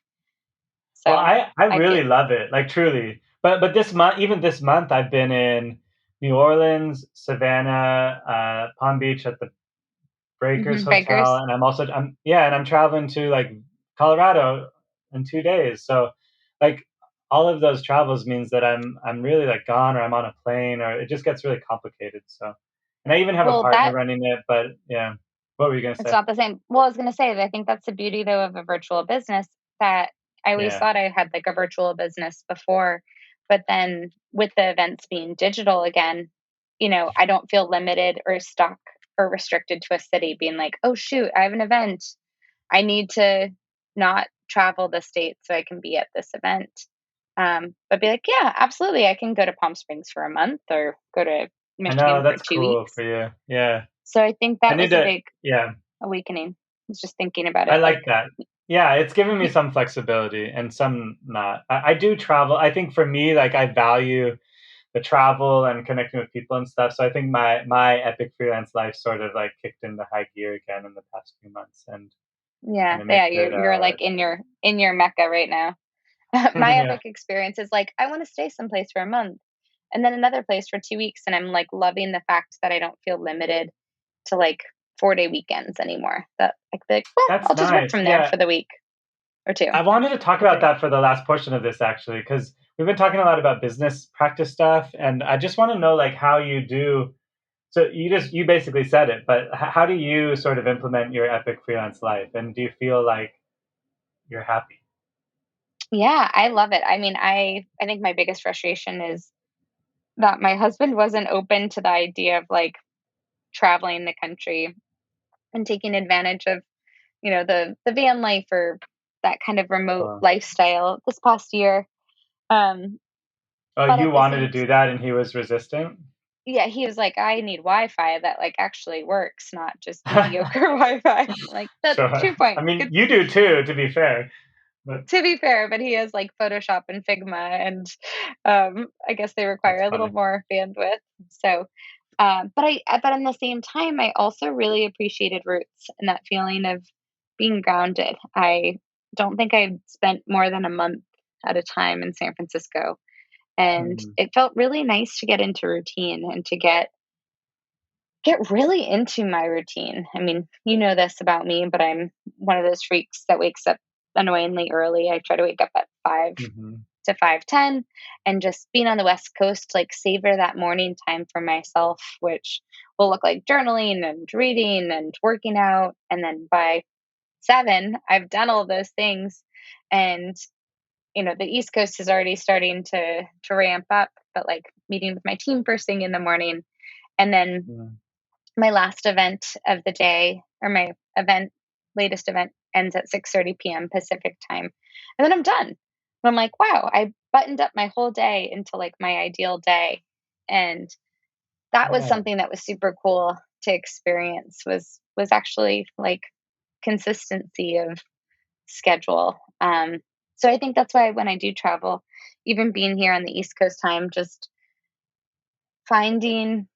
Speaker 1: Well,
Speaker 2: So
Speaker 1: I
Speaker 2: I feel
Speaker 1: really love it, like truly. But this month, even this month, I've been in New Orleans, Savannah, Palm Beach at the Breakers Hotel,
Speaker 2: bikers.
Speaker 1: and I'm yeah, and I'm traveling to like Colorado in 2 days. So like all of those travels means that I'm really like gone or I'm on a plane or it just gets really complicated. So and I even have a
Speaker 2: Well,
Speaker 1: partner
Speaker 2: that
Speaker 1: running it, but yeah. What were you gonna
Speaker 2: it's
Speaker 1: say?
Speaker 2: not the same. Well, I was gonna say that I think that's the beauty though of a virtual business that I always
Speaker 1: Yeah,
Speaker 2: thought I had like a virtual business before, but then with the events being digital again, I don't feel limited or stuck or restricted to a city being like, oh shoot, I have an event. I need to not travel the state so I can be at this event. But be like, yeah, absolutely. I can go to Palm Springs for a month or go to
Speaker 1: I know
Speaker 2: Michigan for
Speaker 1: that's
Speaker 2: two
Speaker 1: cool
Speaker 2: weeks.
Speaker 1: for you. Yeah,
Speaker 2: So I think
Speaker 1: I
Speaker 2: that
Speaker 1: need
Speaker 2: was a
Speaker 1: to.
Speaker 2: big
Speaker 1: Yeah,
Speaker 2: awakening. I was just thinking about
Speaker 1: I
Speaker 2: it. Like,
Speaker 1: like that. Yeah, it's given me some flexibility and some not. I do travel. I think for me, like I value the travel and connecting with people and stuff. So I think my epic freelance life sort of like kicked into high gear again in the past few months, and
Speaker 2: yeah,
Speaker 1: it
Speaker 2: yeah,
Speaker 1: makes it
Speaker 2: you're like in your mecca right now. My
Speaker 1: yeah.
Speaker 2: epic experience is like I want to stay someplace for a month and then another place for 2 weeks, and I'm like loving the fact that I don't feel limited to like 4-day weekends anymore. That like, well,
Speaker 1: That's
Speaker 2: I'll just work
Speaker 1: nice.
Speaker 2: from there
Speaker 1: Yeah,
Speaker 2: for the week or two
Speaker 1: I wanted to talk
Speaker 2: or
Speaker 1: about
Speaker 2: three.
Speaker 1: that for the last portion of this actually, because we've been talking a lot about business practice stuff, and I just want to know like how you do. So you basically said it, but how do you sort of implement your epic freelance life, and do you feel like you're happy?
Speaker 2: Yeah, I love it. I mean, I think my biggest frustration is that my husband wasn't open to the idea of like traveling the country and taking advantage of, the van life or that kind of remote
Speaker 1: Uh,
Speaker 2: lifestyle this past year. Um,
Speaker 1: oh,
Speaker 2: but
Speaker 1: you
Speaker 2: at the
Speaker 1: wanted to
Speaker 2: same
Speaker 1: do that, and he was resistant.
Speaker 2: Yeah, he was like, "I need Wi-Fi that, like, actually works, not just mediocre Wi-Fi." Like, "That's
Speaker 1: Sure.
Speaker 2: true
Speaker 1: I
Speaker 2: point.
Speaker 1: mean,
Speaker 2: Good
Speaker 1: you do too, to be fair. But
Speaker 2: to be fair," but he has, like, Photoshop and Figma, and, I guess they require
Speaker 1: that's
Speaker 2: a little
Speaker 1: funny.
Speaker 2: more bandwidth. So, but in the same time, I also really appreciated roots and that feeling of being grounded. I don't think I've spent more than a month at a time in San Francisco, and
Speaker 1: Mm.
Speaker 2: it felt really nice to get into routine and to get really into my routine. I mean, you know this about me, but I'm one of those freaks that wakes up annoyingly early. I try to wake up at 5
Speaker 1: Mhm.
Speaker 2: to 5:10, and just being on the West Coast, like savor that morning time for myself, which will look like journaling and reading and working out. And then by 7, I've done all those things. And, the East Coast is already starting to ramp up, but like meeting with my team first thing in the morning. And then
Speaker 1: Mm.
Speaker 2: my last event of the day, or my latest event, ends at 6:30 p.m. Pacific time. And then I'm done. And I'm like, wow, I buttoned up my whole day into like my ideal day. And that was
Speaker 1: Yeah.
Speaker 2: something that was super cool to experience, was actually like consistency of schedule. So I think that's why when I do travel, even being here on the East Coast time, just finding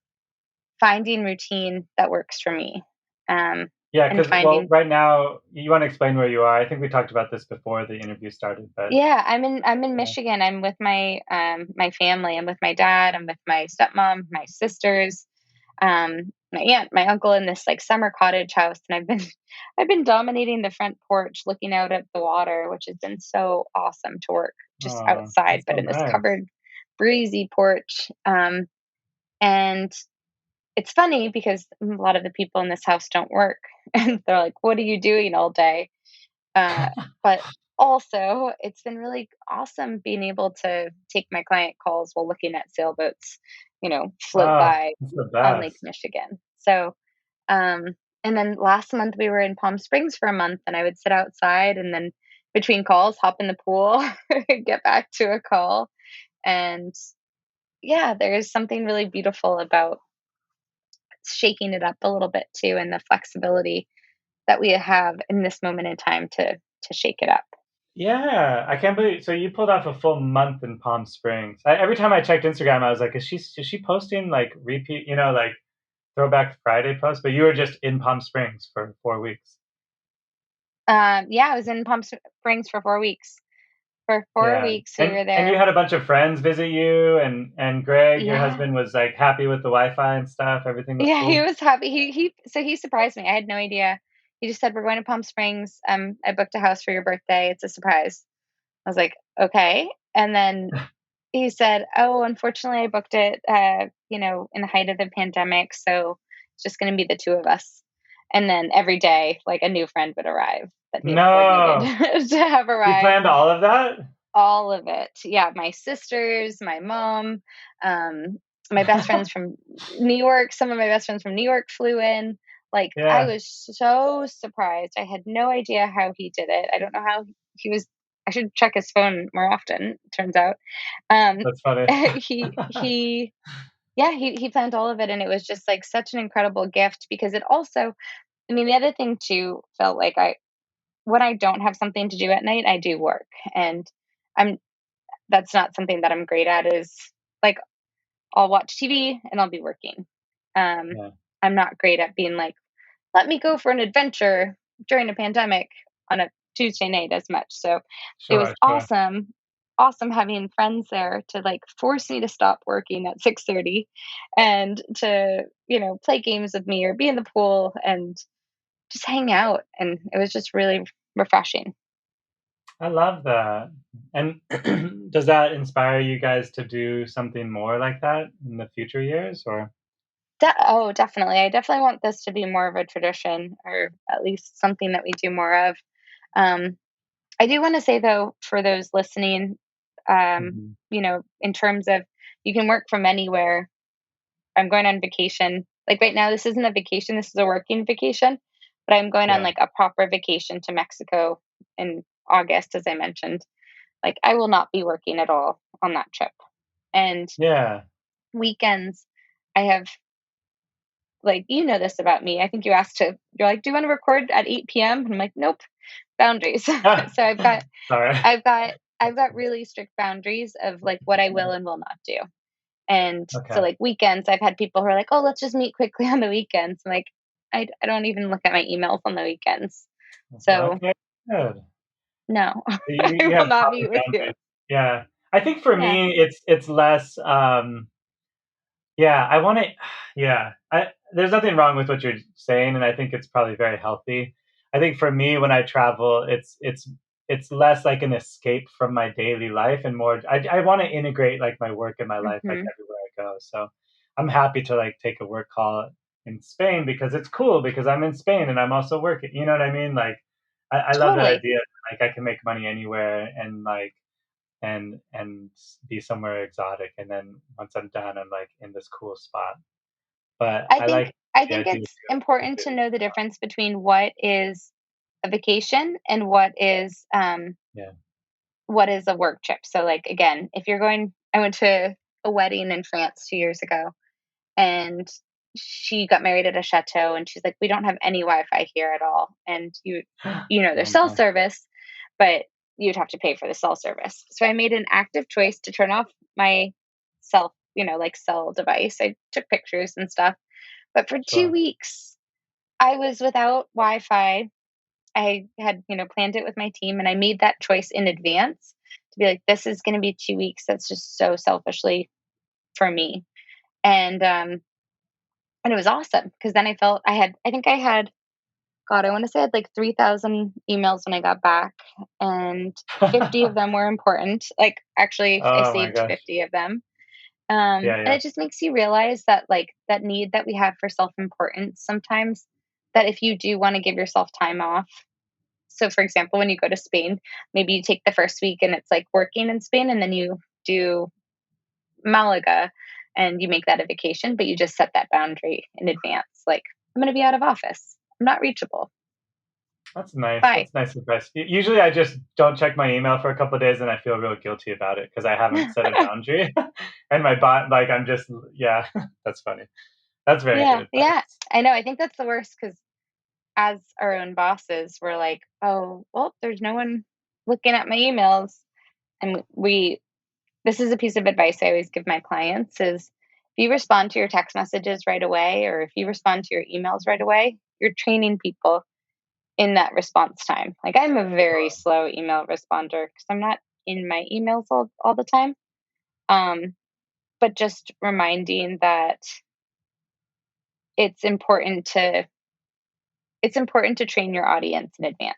Speaker 2: finding routine that works for me. Um,
Speaker 1: Yeah,
Speaker 2: and
Speaker 1: because well,
Speaker 2: finding
Speaker 1: right now you wanna explain where you are. I think we talked about this before the interview started, but
Speaker 2: Yeah, I'm in
Speaker 1: yeah.
Speaker 2: Michigan. I'm with my family. I'm with my dad. I'm with my stepmom, my sisters, my aunt, my uncle in this like summer cottage house, and I've been dominating the front porch, looking out at the water, which has been so awesome to work just
Speaker 1: Oh,
Speaker 2: outside,
Speaker 1: that's
Speaker 2: but
Speaker 1: so
Speaker 2: in this
Speaker 1: nice.
Speaker 2: covered, breezy porch. And it's funny because a lot of the people in this house don't work, and they're like, "What are you doing all day?" Uh, but also, it's been really awesome being able to take my client calls while looking at sailboats, float
Speaker 1: Oh,
Speaker 2: by
Speaker 1: it's the
Speaker 2: on Lake
Speaker 1: best.
Speaker 2: Michigan. So, um, and then last month we were in Palm Springs for a month, and I would sit outside and then between calls, hop in the pool, get back to a call. And yeah, there is something really beautiful about shaking it up a little bit too, and the flexibility that we have in this moment in time to shake it up.
Speaker 1: Yeah, I can't believe. So you pulled off a full month in Palm Springs. Every time I checked Instagram, I was like, is she posting like repeat, like Throwback Friday posts? But you were just in Palm Springs for 4 weeks.
Speaker 2: Yeah, I was in Palm Springs for 4 weeks. For four
Speaker 1: Yeah,
Speaker 2: weeks, we were
Speaker 1: and you
Speaker 2: there.
Speaker 1: had a bunch of friends visit you, and Greg, your
Speaker 2: Yeah.
Speaker 1: husband, was like happy with the Wi-Fi and stuff. Everything was
Speaker 2: Yeah, he
Speaker 1: cool.
Speaker 2: was happy. He surprised me. I had no idea. He just said, "We're going to Palm Springs. I booked a house for your birthday. It's a surprise." I was like, "Okay." And then he said, "Oh, unfortunately, I booked it, in the height of the pandemic, so it's just going to be the two of us." And then every day, like a new friend would arrive that he had coordinated
Speaker 1: No,
Speaker 2: to have
Speaker 1: you
Speaker 2: arrive.
Speaker 1: planned all of that.
Speaker 2: All of it. Yeah, my sisters, my mom, um, my best friends from New York. Some of my best friends from New York flew in. Like, I
Speaker 1: Yeah,
Speaker 2: was so surprised. I had no idea how he did it. I don't know how he was. I should check his phone more often, turns out. Um,
Speaker 1: that's funny.
Speaker 2: he yeah, he planned all of it, and it was just, like, such an incredible gift because it also I mean, the other thing too felt like I when I don't have something to do at night, I do work, and I'm that's not something that I'm great at is, like, I'll watch TV and I'll be working. Um,
Speaker 1: Yeah,
Speaker 2: I'm not great at being like, "Let me go for an adventure during a pandemic on a Tuesday night," as much, so it was
Speaker 1: sure, sure.
Speaker 2: awesome having friends there to, like, force me to stop working at 6:30 and to, play games with me or be in the pool and just hang out, and it was just really refreshing.
Speaker 1: I love that. And does that inspire you guys to do something more like that in the future years, or?
Speaker 2: Oh, definitely. I definitely want this to be more of a tradition or at least something that we do more of. Um, I do want to say, though, for those listening,
Speaker 1: Mhm.
Speaker 2: in terms of you can work from anywhere. I'm going on vacation. Like right now, this isn't a vacation, this is a working vacation, but I'm going on
Speaker 1: Yeah.
Speaker 2: like a proper vacation to Mexico in August, as I mentioned. Like I will not be working at all on that trip. And
Speaker 1: Yeah.
Speaker 2: weekends, I have like, you know this about me. I think you're like, "Do you wanna record at 8 p.m.?" And I'm like, "Nope, boundaries." So
Speaker 1: Sorry.
Speaker 2: I've got really strict boundaries of, like, what I will and will not do. And so,
Speaker 1: Okay.
Speaker 2: like, weekends, I've had people who are like, "Oh, let's just meet quickly on the weekends." I'm like, I don't even look at my emails on the weekends. So,
Speaker 1: Okay, good.
Speaker 2: no,
Speaker 1: You
Speaker 2: I
Speaker 1: you
Speaker 2: will
Speaker 1: have
Speaker 2: not
Speaker 1: proper
Speaker 2: meet with you.
Speaker 1: boundaries. Yeah. I think for
Speaker 2: Yeah.
Speaker 1: me, it's less, yeah, I wanna yeah, there's nothing wrong with what you're saying, and I think it's probably very healthy. I think for me, when I travel, it's less like an escape from my daily life and more I wanna integrate, like, my work and my life, like,
Speaker 2: Mhm.
Speaker 1: everywhere I go, so I'm happy to, like, take a work call in Spain because it's cool because I'm in Spain and I'm also working, you know what I mean? Like, I love that
Speaker 2: Totally.
Speaker 1: idea, like, I can make money anywhere and, like, and be somewhere exotic, and then once I'm done, I'm, like, in this cool spot. But
Speaker 2: I
Speaker 1: I
Speaker 2: think
Speaker 1: like
Speaker 2: I
Speaker 1: the
Speaker 2: think
Speaker 1: idea of
Speaker 2: it's
Speaker 1: doing
Speaker 2: important to
Speaker 1: completely
Speaker 2: know the difference between what is a vacation and
Speaker 1: yeah.
Speaker 2: what is a work trip. So, like, again, if you're going I went to a wedding in France 2 years ago, and she got married at a chateau, and she's like, "We don't have any Wi-Fi here at all." And there's
Speaker 1: Oh,
Speaker 2: cell
Speaker 1: no.
Speaker 2: service, but you'd have to pay for the cell service. So I made an active choice to turn off my cell device. I took pictures and stuff. But for 2
Speaker 1: Sure.
Speaker 2: weeks, I was without Wi-Fi. I had, planned it with my team, and I made that choice in advance to be like, "This is gonna be 2 weeks." That's just so selfishly for me. And, um, and it was awesome because then I think I had God, I wanna say I had, like, 3,000 emails when I got back, and 50 of them were important. Like, actually, I
Speaker 1: Oh my
Speaker 2: saved
Speaker 1: gosh.
Speaker 2: 50 of them.
Speaker 1: Yeah,
Speaker 2: And
Speaker 1: yeah.
Speaker 2: it just makes you realize that, like, that need that we have for self-importance sometimes, that if you do wanna give yourself time off. So, for example, when you go to Spain, maybe you take the first week and it's, like, working in Spain, and then you do Malaga, and you make that a vacation, but you just set that boundary in advance, like, "I'm gonna be out of office. I'm not reachable.
Speaker 1: That's nice.
Speaker 2: Bye."
Speaker 1: That's nice advice. Usually, I just don't check my email for a couple of days, and I feel real guilty about it because I haven't set a boundary, and my bot like, I'm just yeah, that's funny. That's very good
Speaker 2: Yeah, yeah.
Speaker 1: advice.
Speaker 2: I know, I think that's the worst because as our own bosses, we're like, "Oh, well, there's no one." looking at my emails, and this is a piece of advice I always give my clients is if you respond to your text messages right away, or if you respond to your emails right away, you're training people in that response time. Like I'm a very
Speaker 1: Sure.
Speaker 2: slow email responder because I'm not in my emails all the time. Um, but just reminding that it's important to it's important to train your audience in advance.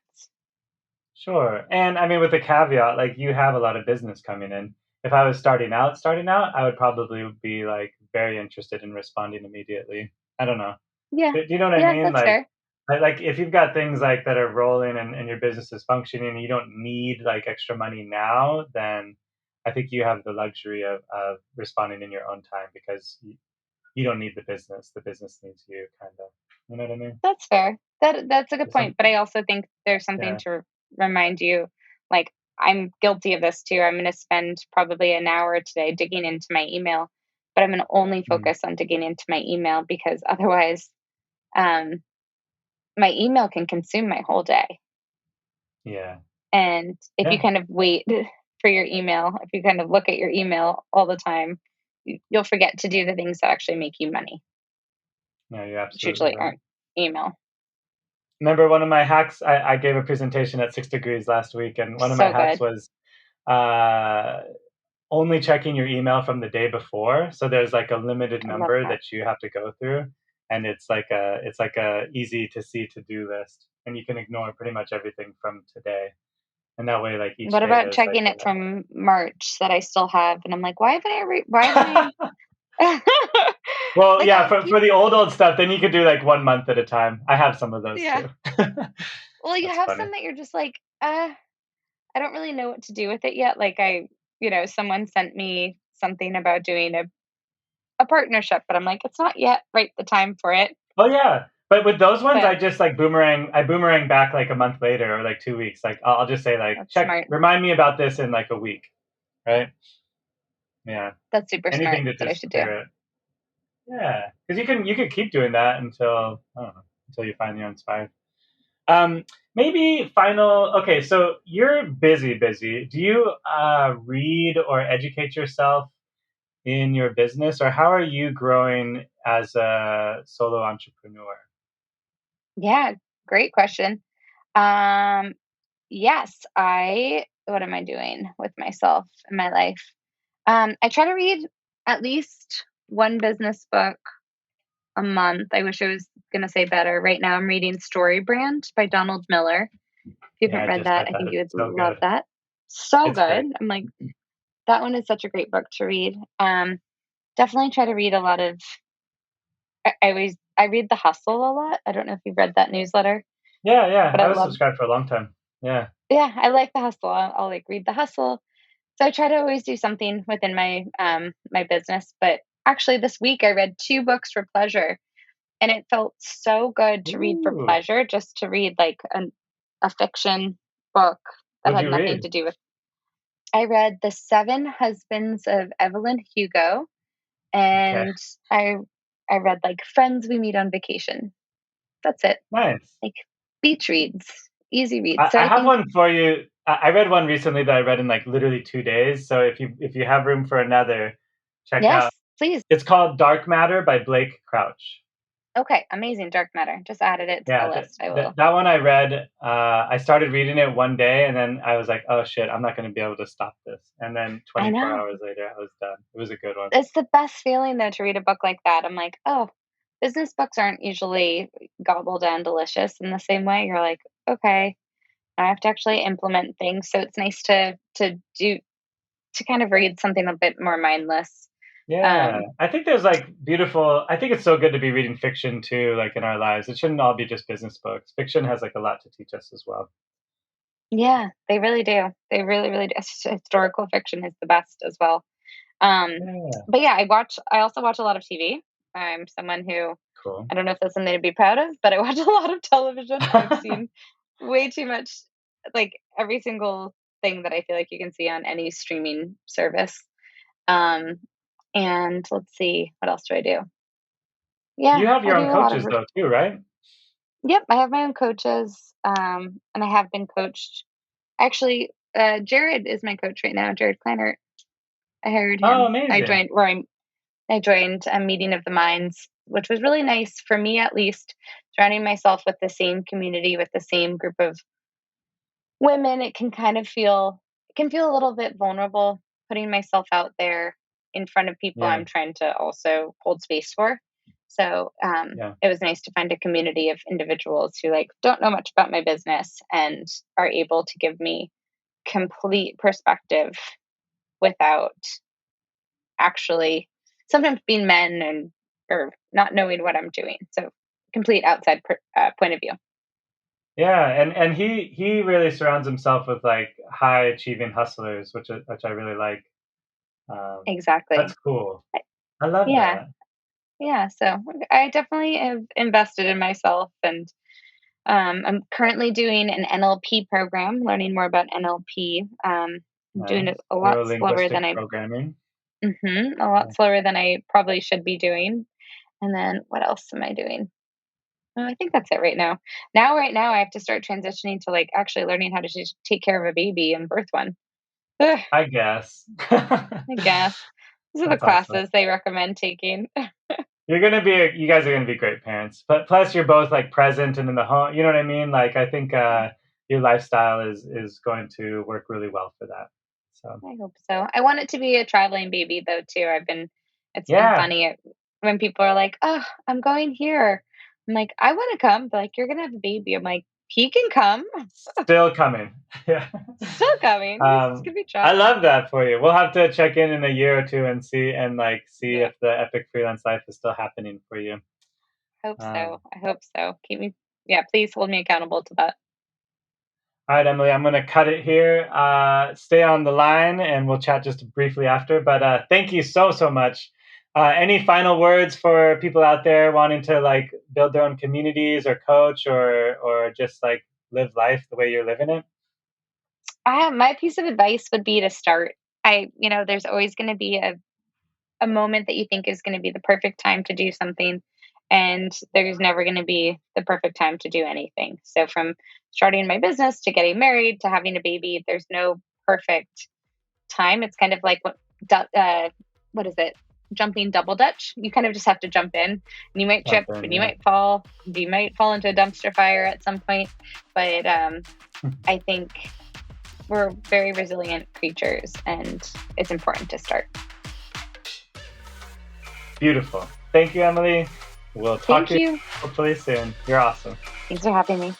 Speaker 1: Sure. And I mean, with the caveat, like you have a lot of business coming in. If I was starting out, I would probably be like very interested in responding immediately. I don't know.
Speaker 2: Yeah.
Speaker 1: Do you know what I
Speaker 2: Yeah,
Speaker 1: mean?
Speaker 2: that's fair.
Speaker 1: Like if you've got things like that are rolling and your business is functioning and you don't need like extra money now, then I think you have the luxury of responding in your own time because you don't need the business. The business needs you, kind of. You know what I mean?
Speaker 2: That's fair. That's a good
Speaker 1: Some,
Speaker 2: point, but I also think there's something
Speaker 1: yeah.
Speaker 2: to remind you, like, I'm guilty of this too. I'm gonna spend probably an hour today digging into my email, but I'm gonna only
Speaker 1: Mm,
Speaker 2: focus on digging into my email because otherwise, um, my email can consume my whole day.
Speaker 1: yeah.
Speaker 2: And if you
Speaker 1: Yeah.
Speaker 2: kind of wait for your email, if you kind of look at your email all the time, you'll forget to do the things that actually make you money,
Speaker 1: No, you're
Speaker 2: which
Speaker 1: absolutely
Speaker 2: usually
Speaker 1: right.
Speaker 2: aren't email.
Speaker 1: Remember one of my hacks? I gave a presentation at 6 Degrees last week, and one of my
Speaker 2: So
Speaker 1: hacks
Speaker 2: good.
Speaker 1: was uh, only checking your email from the day before. So there's like a limited
Speaker 2: I love
Speaker 1: number
Speaker 2: that.
Speaker 1: that you have to go through, and it's like a easy to see to do list, and you can ignore pretty much everything from today. And that way, like each
Speaker 2: What
Speaker 1: day,
Speaker 2: about
Speaker 1: there's like
Speaker 2: checking it from March that I still have? And I'm like, why haven't
Speaker 1: a.
Speaker 2: I
Speaker 1: Well,
Speaker 2: like
Speaker 1: yeah,
Speaker 2: I'll
Speaker 1: for
Speaker 2: keep
Speaker 1: the old stuff, then you could do like 1 month at a time. I have some of those
Speaker 2: yeah.
Speaker 1: too.
Speaker 2: Well, you
Speaker 1: That's
Speaker 2: have
Speaker 1: funny.
Speaker 2: some that you're just like, I don't really know what to do with it yet. Like someone sent me something about doing a partnership, but I'm like, it's not yet right the time for it.
Speaker 1: Oh yeah, but with those ones,
Speaker 2: But
Speaker 1: I just like boomerang. I boomerang back like a month later or like 2 weeks. Like I'll just say like,
Speaker 2: that's
Speaker 1: check,
Speaker 2: smart.
Speaker 1: remind me about this in like a week, right? Yeah,
Speaker 2: That's super smart.
Speaker 1: anything to
Speaker 2: That's what I
Speaker 1: just
Speaker 2: should do.
Speaker 1: clear it. Yeah, because you can keep doing that until I don't know until you find the inspired. Um, maybe final. Okay, so you're busy. Do you read or educate yourself in your business, or how are you growing as a solo entrepreneur?
Speaker 2: Yeah, great question. Um, yes, what am I doing with myself in my life? I try to read at least one business book a month. I wish I was gonna say better. Right now, I'm reading Story Brand by Donald Miller. If you
Speaker 1: Yeah,
Speaker 2: haven't
Speaker 1: I
Speaker 2: read
Speaker 1: just
Speaker 2: that,
Speaker 1: read
Speaker 2: I
Speaker 1: that.
Speaker 2: think you
Speaker 1: It's
Speaker 2: would
Speaker 1: so
Speaker 2: love
Speaker 1: good.
Speaker 2: that. So
Speaker 1: It's
Speaker 2: good.
Speaker 1: great.
Speaker 2: I'm like, that one is such a great book to read. Definitely try to read a lot of. I read The Hustle a lot. I don't know if you've read that newsletter,
Speaker 1: Yeah, yeah.
Speaker 2: but I
Speaker 1: I was
Speaker 2: love.
Speaker 1: subscribed for a long time. Yeah.
Speaker 2: Yeah, I like The Hustle. I'll like read The Hustle. So I try to always do something within my business. But actually, this week I read two books for pleasure. And it felt so good to read for
Speaker 1: Ooh.
Speaker 2: pleasure, just to read like a fiction book that
Speaker 1: What'd
Speaker 2: had
Speaker 1: you
Speaker 2: nothing
Speaker 1: read?
Speaker 2: to do with. I read The Seven Husbands of Evelyn Hugo,
Speaker 1: Okay.
Speaker 2: and I I read like Friends We Meet on Vacation. That's it.
Speaker 1: Nice.
Speaker 2: Like beach reads, easy reads.
Speaker 1: I,
Speaker 2: So
Speaker 1: I
Speaker 2: I
Speaker 1: have
Speaker 2: think
Speaker 1: one for you. I read one recently that I read in like literally 2 days. So if you have room for another, check
Speaker 2: yes,
Speaker 1: out.
Speaker 2: please.
Speaker 1: It's called Dark Matter by Blake Crouch.
Speaker 2: Okay, amazing. Dark Matter. Just added it to the
Speaker 1: Yeah,
Speaker 2: list. I will.
Speaker 1: that one I read. I started reading it one day, and then I was like, "Oh shit, I'm not going to be able to stop this." And then
Speaker 2: I
Speaker 1: 24
Speaker 2: know.
Speaker 1: hours later, I was done. It was a good one.
Speaker 2: It's the best feeling though to read a book like that. I'm like, "Oh, business books aren't usually gobble down delicious in the same way." You're like, "Okay, I have to actually implement things." So it's nice to kind of read something a bit more mindless.
Speaker 1: Yeah,
Speaker 2: Um,
Speaker 1: I think there's like beautiful. I think it's so good to be reading fiction too, like in our lives. It shouldn't all be just business books. Fiction has like a lot to teach us as well.
Speaker 2: yeah, they really do. They really, really do. Historical fiction is the best as well. Um,
Speaker 1: Yeah,
Speaker 2: but yeah, I also watch a lot of TV. I'm someone who
Speaker 1: cool.
Speaker 2: I don't know if that's something to be proud of, but I watch a lot of television. I've seen way too much, like every single thing that I feel like you can see on any streaming service. Um, and let's see, what else do I do?
Speaker 1: You
Speaker 2: Yeah,
Speaker 1: have
Speaker 2: I
Speaker 1: your
Speaker 2: do
Speaker 1: own
Speaker 2: a lot of.
Speaker 1: coaches though too, right?
Speaker 2: Yep, I have my own coaches, and I have been coached Actually, Jared is my coach right now, Jared Kleinert. I hired
Speaker 1: Oh,
Speaker 2: him.
Speaker 1: amazing.
Speaker 2: I joined a meeting of the minds, which was really nice for me at least, surrounding myself with the same community, with the same group of women. It can kind of feel it can feel a little bit vulnerable putting myself out there in front of people
Speaker 1: Yeah,
Speaker 2: I'm trying to also hold space for. So
Speaker 1: yeah,
Speaker 2: it was nice to find a community of individuals who like don't know much about my business and are able to give me complete perspective without actually sometimes being men and or not knowing what I'm doing. So complete outside point of view.
Speaker 1: yeah. And he really surrounds himself with like high achieving hustlers, which I really like. That's
Speaker 2: Exactly.
Speaker 1: cool. I love
Speaker 2: Yeah.
Speaker 1: that.
Speaker 2: Yeah. So I definitely have invested in myself, and I'm currently doing an NLP program, learning more about NLP. I'm doing it
Speaker 1: Nice.
Speaker 2: a lot
Speaker 1: Neuro
Speaker 2: slower than
Speaker 1: linguistic
Speaker 2: I,
Speaker 1: programming.
Speaker 2: a lot
Speaker 1: Yeah.
Speaker 2: slower than I probably should be doing. And then what else am I doing? I think that's it right now. Right now, I have to start transitioning to like actually learning how to just take care of a baby and birth one. Ugh,
Speaker 1: I guess.
Speaker 2: I guess these are the
Speaker 1: That's awesome.
Speaker 2: classes they recommend taking.
Speaker 1: You guys are gonna be great parents. But plus you're both like present and in the home, you know what I mean? Like I think your lifestyle is going to work really well for that. So
Speaker 2: I hope so. I want it to be a traveling baby though too. It's been
Speaker 1: yeah,
Speaker 2: funny when people are like, "Oh, I'm going here." I'm like, "I want to come." They're like, "You're gonna have a baby." I'm like, "He can come.
Speaker 1: still coming. Yeah.
Speaker 2: Still coming. He's
Speaker 1: Um,
Speaker 2: gonna be
Speaker 1: I
Speaker 2: traveling."
Speaker 1: love that for you. We'll have to check in a year or two and see
Speaker 2: Yeah,
Speaker 1: if the epic freelance life is still happening for you.
Speaker 2: hope
Speaker 1: Um,
Speaker 2: so. I hope so. Keep me. Yeah, please hold me accountable to that.
Speaker 1: all right, Emily, I'm going to cut it here. Stay on the line and we'll chat just briefly after. But thank you so much. Any final words for people out there wanting to like build their own communities or coach or just like live life the way you're living it?
Speaker 2: My piece of advice would be to start. There's always going to be a moment that you think is going to be the perfect time to do something, and there's never going to be the perfect time to do anything. So, from starting my business to getting married to having a baby, there's no perfect time. It's kind of like what is it? Jumping double dutch. You kind of just have to jump in, and you might trip,
Speaker 1: Something,
Speaker 2: and you
Speaker 1: yeah.
Speaker 2: might fall. You might fall into a dumpster fire at some point, but I think we're very resilient creatures, and it's important to start.
Speaker 1: Beautiful. Thank you, Emily. We'll talk
Speaker 2: Thank
Speaker 1: to you
Speaker 2: you.
Speaker 1: hopefully soon. You're awesome.
Speaker 2: Thanks for having me.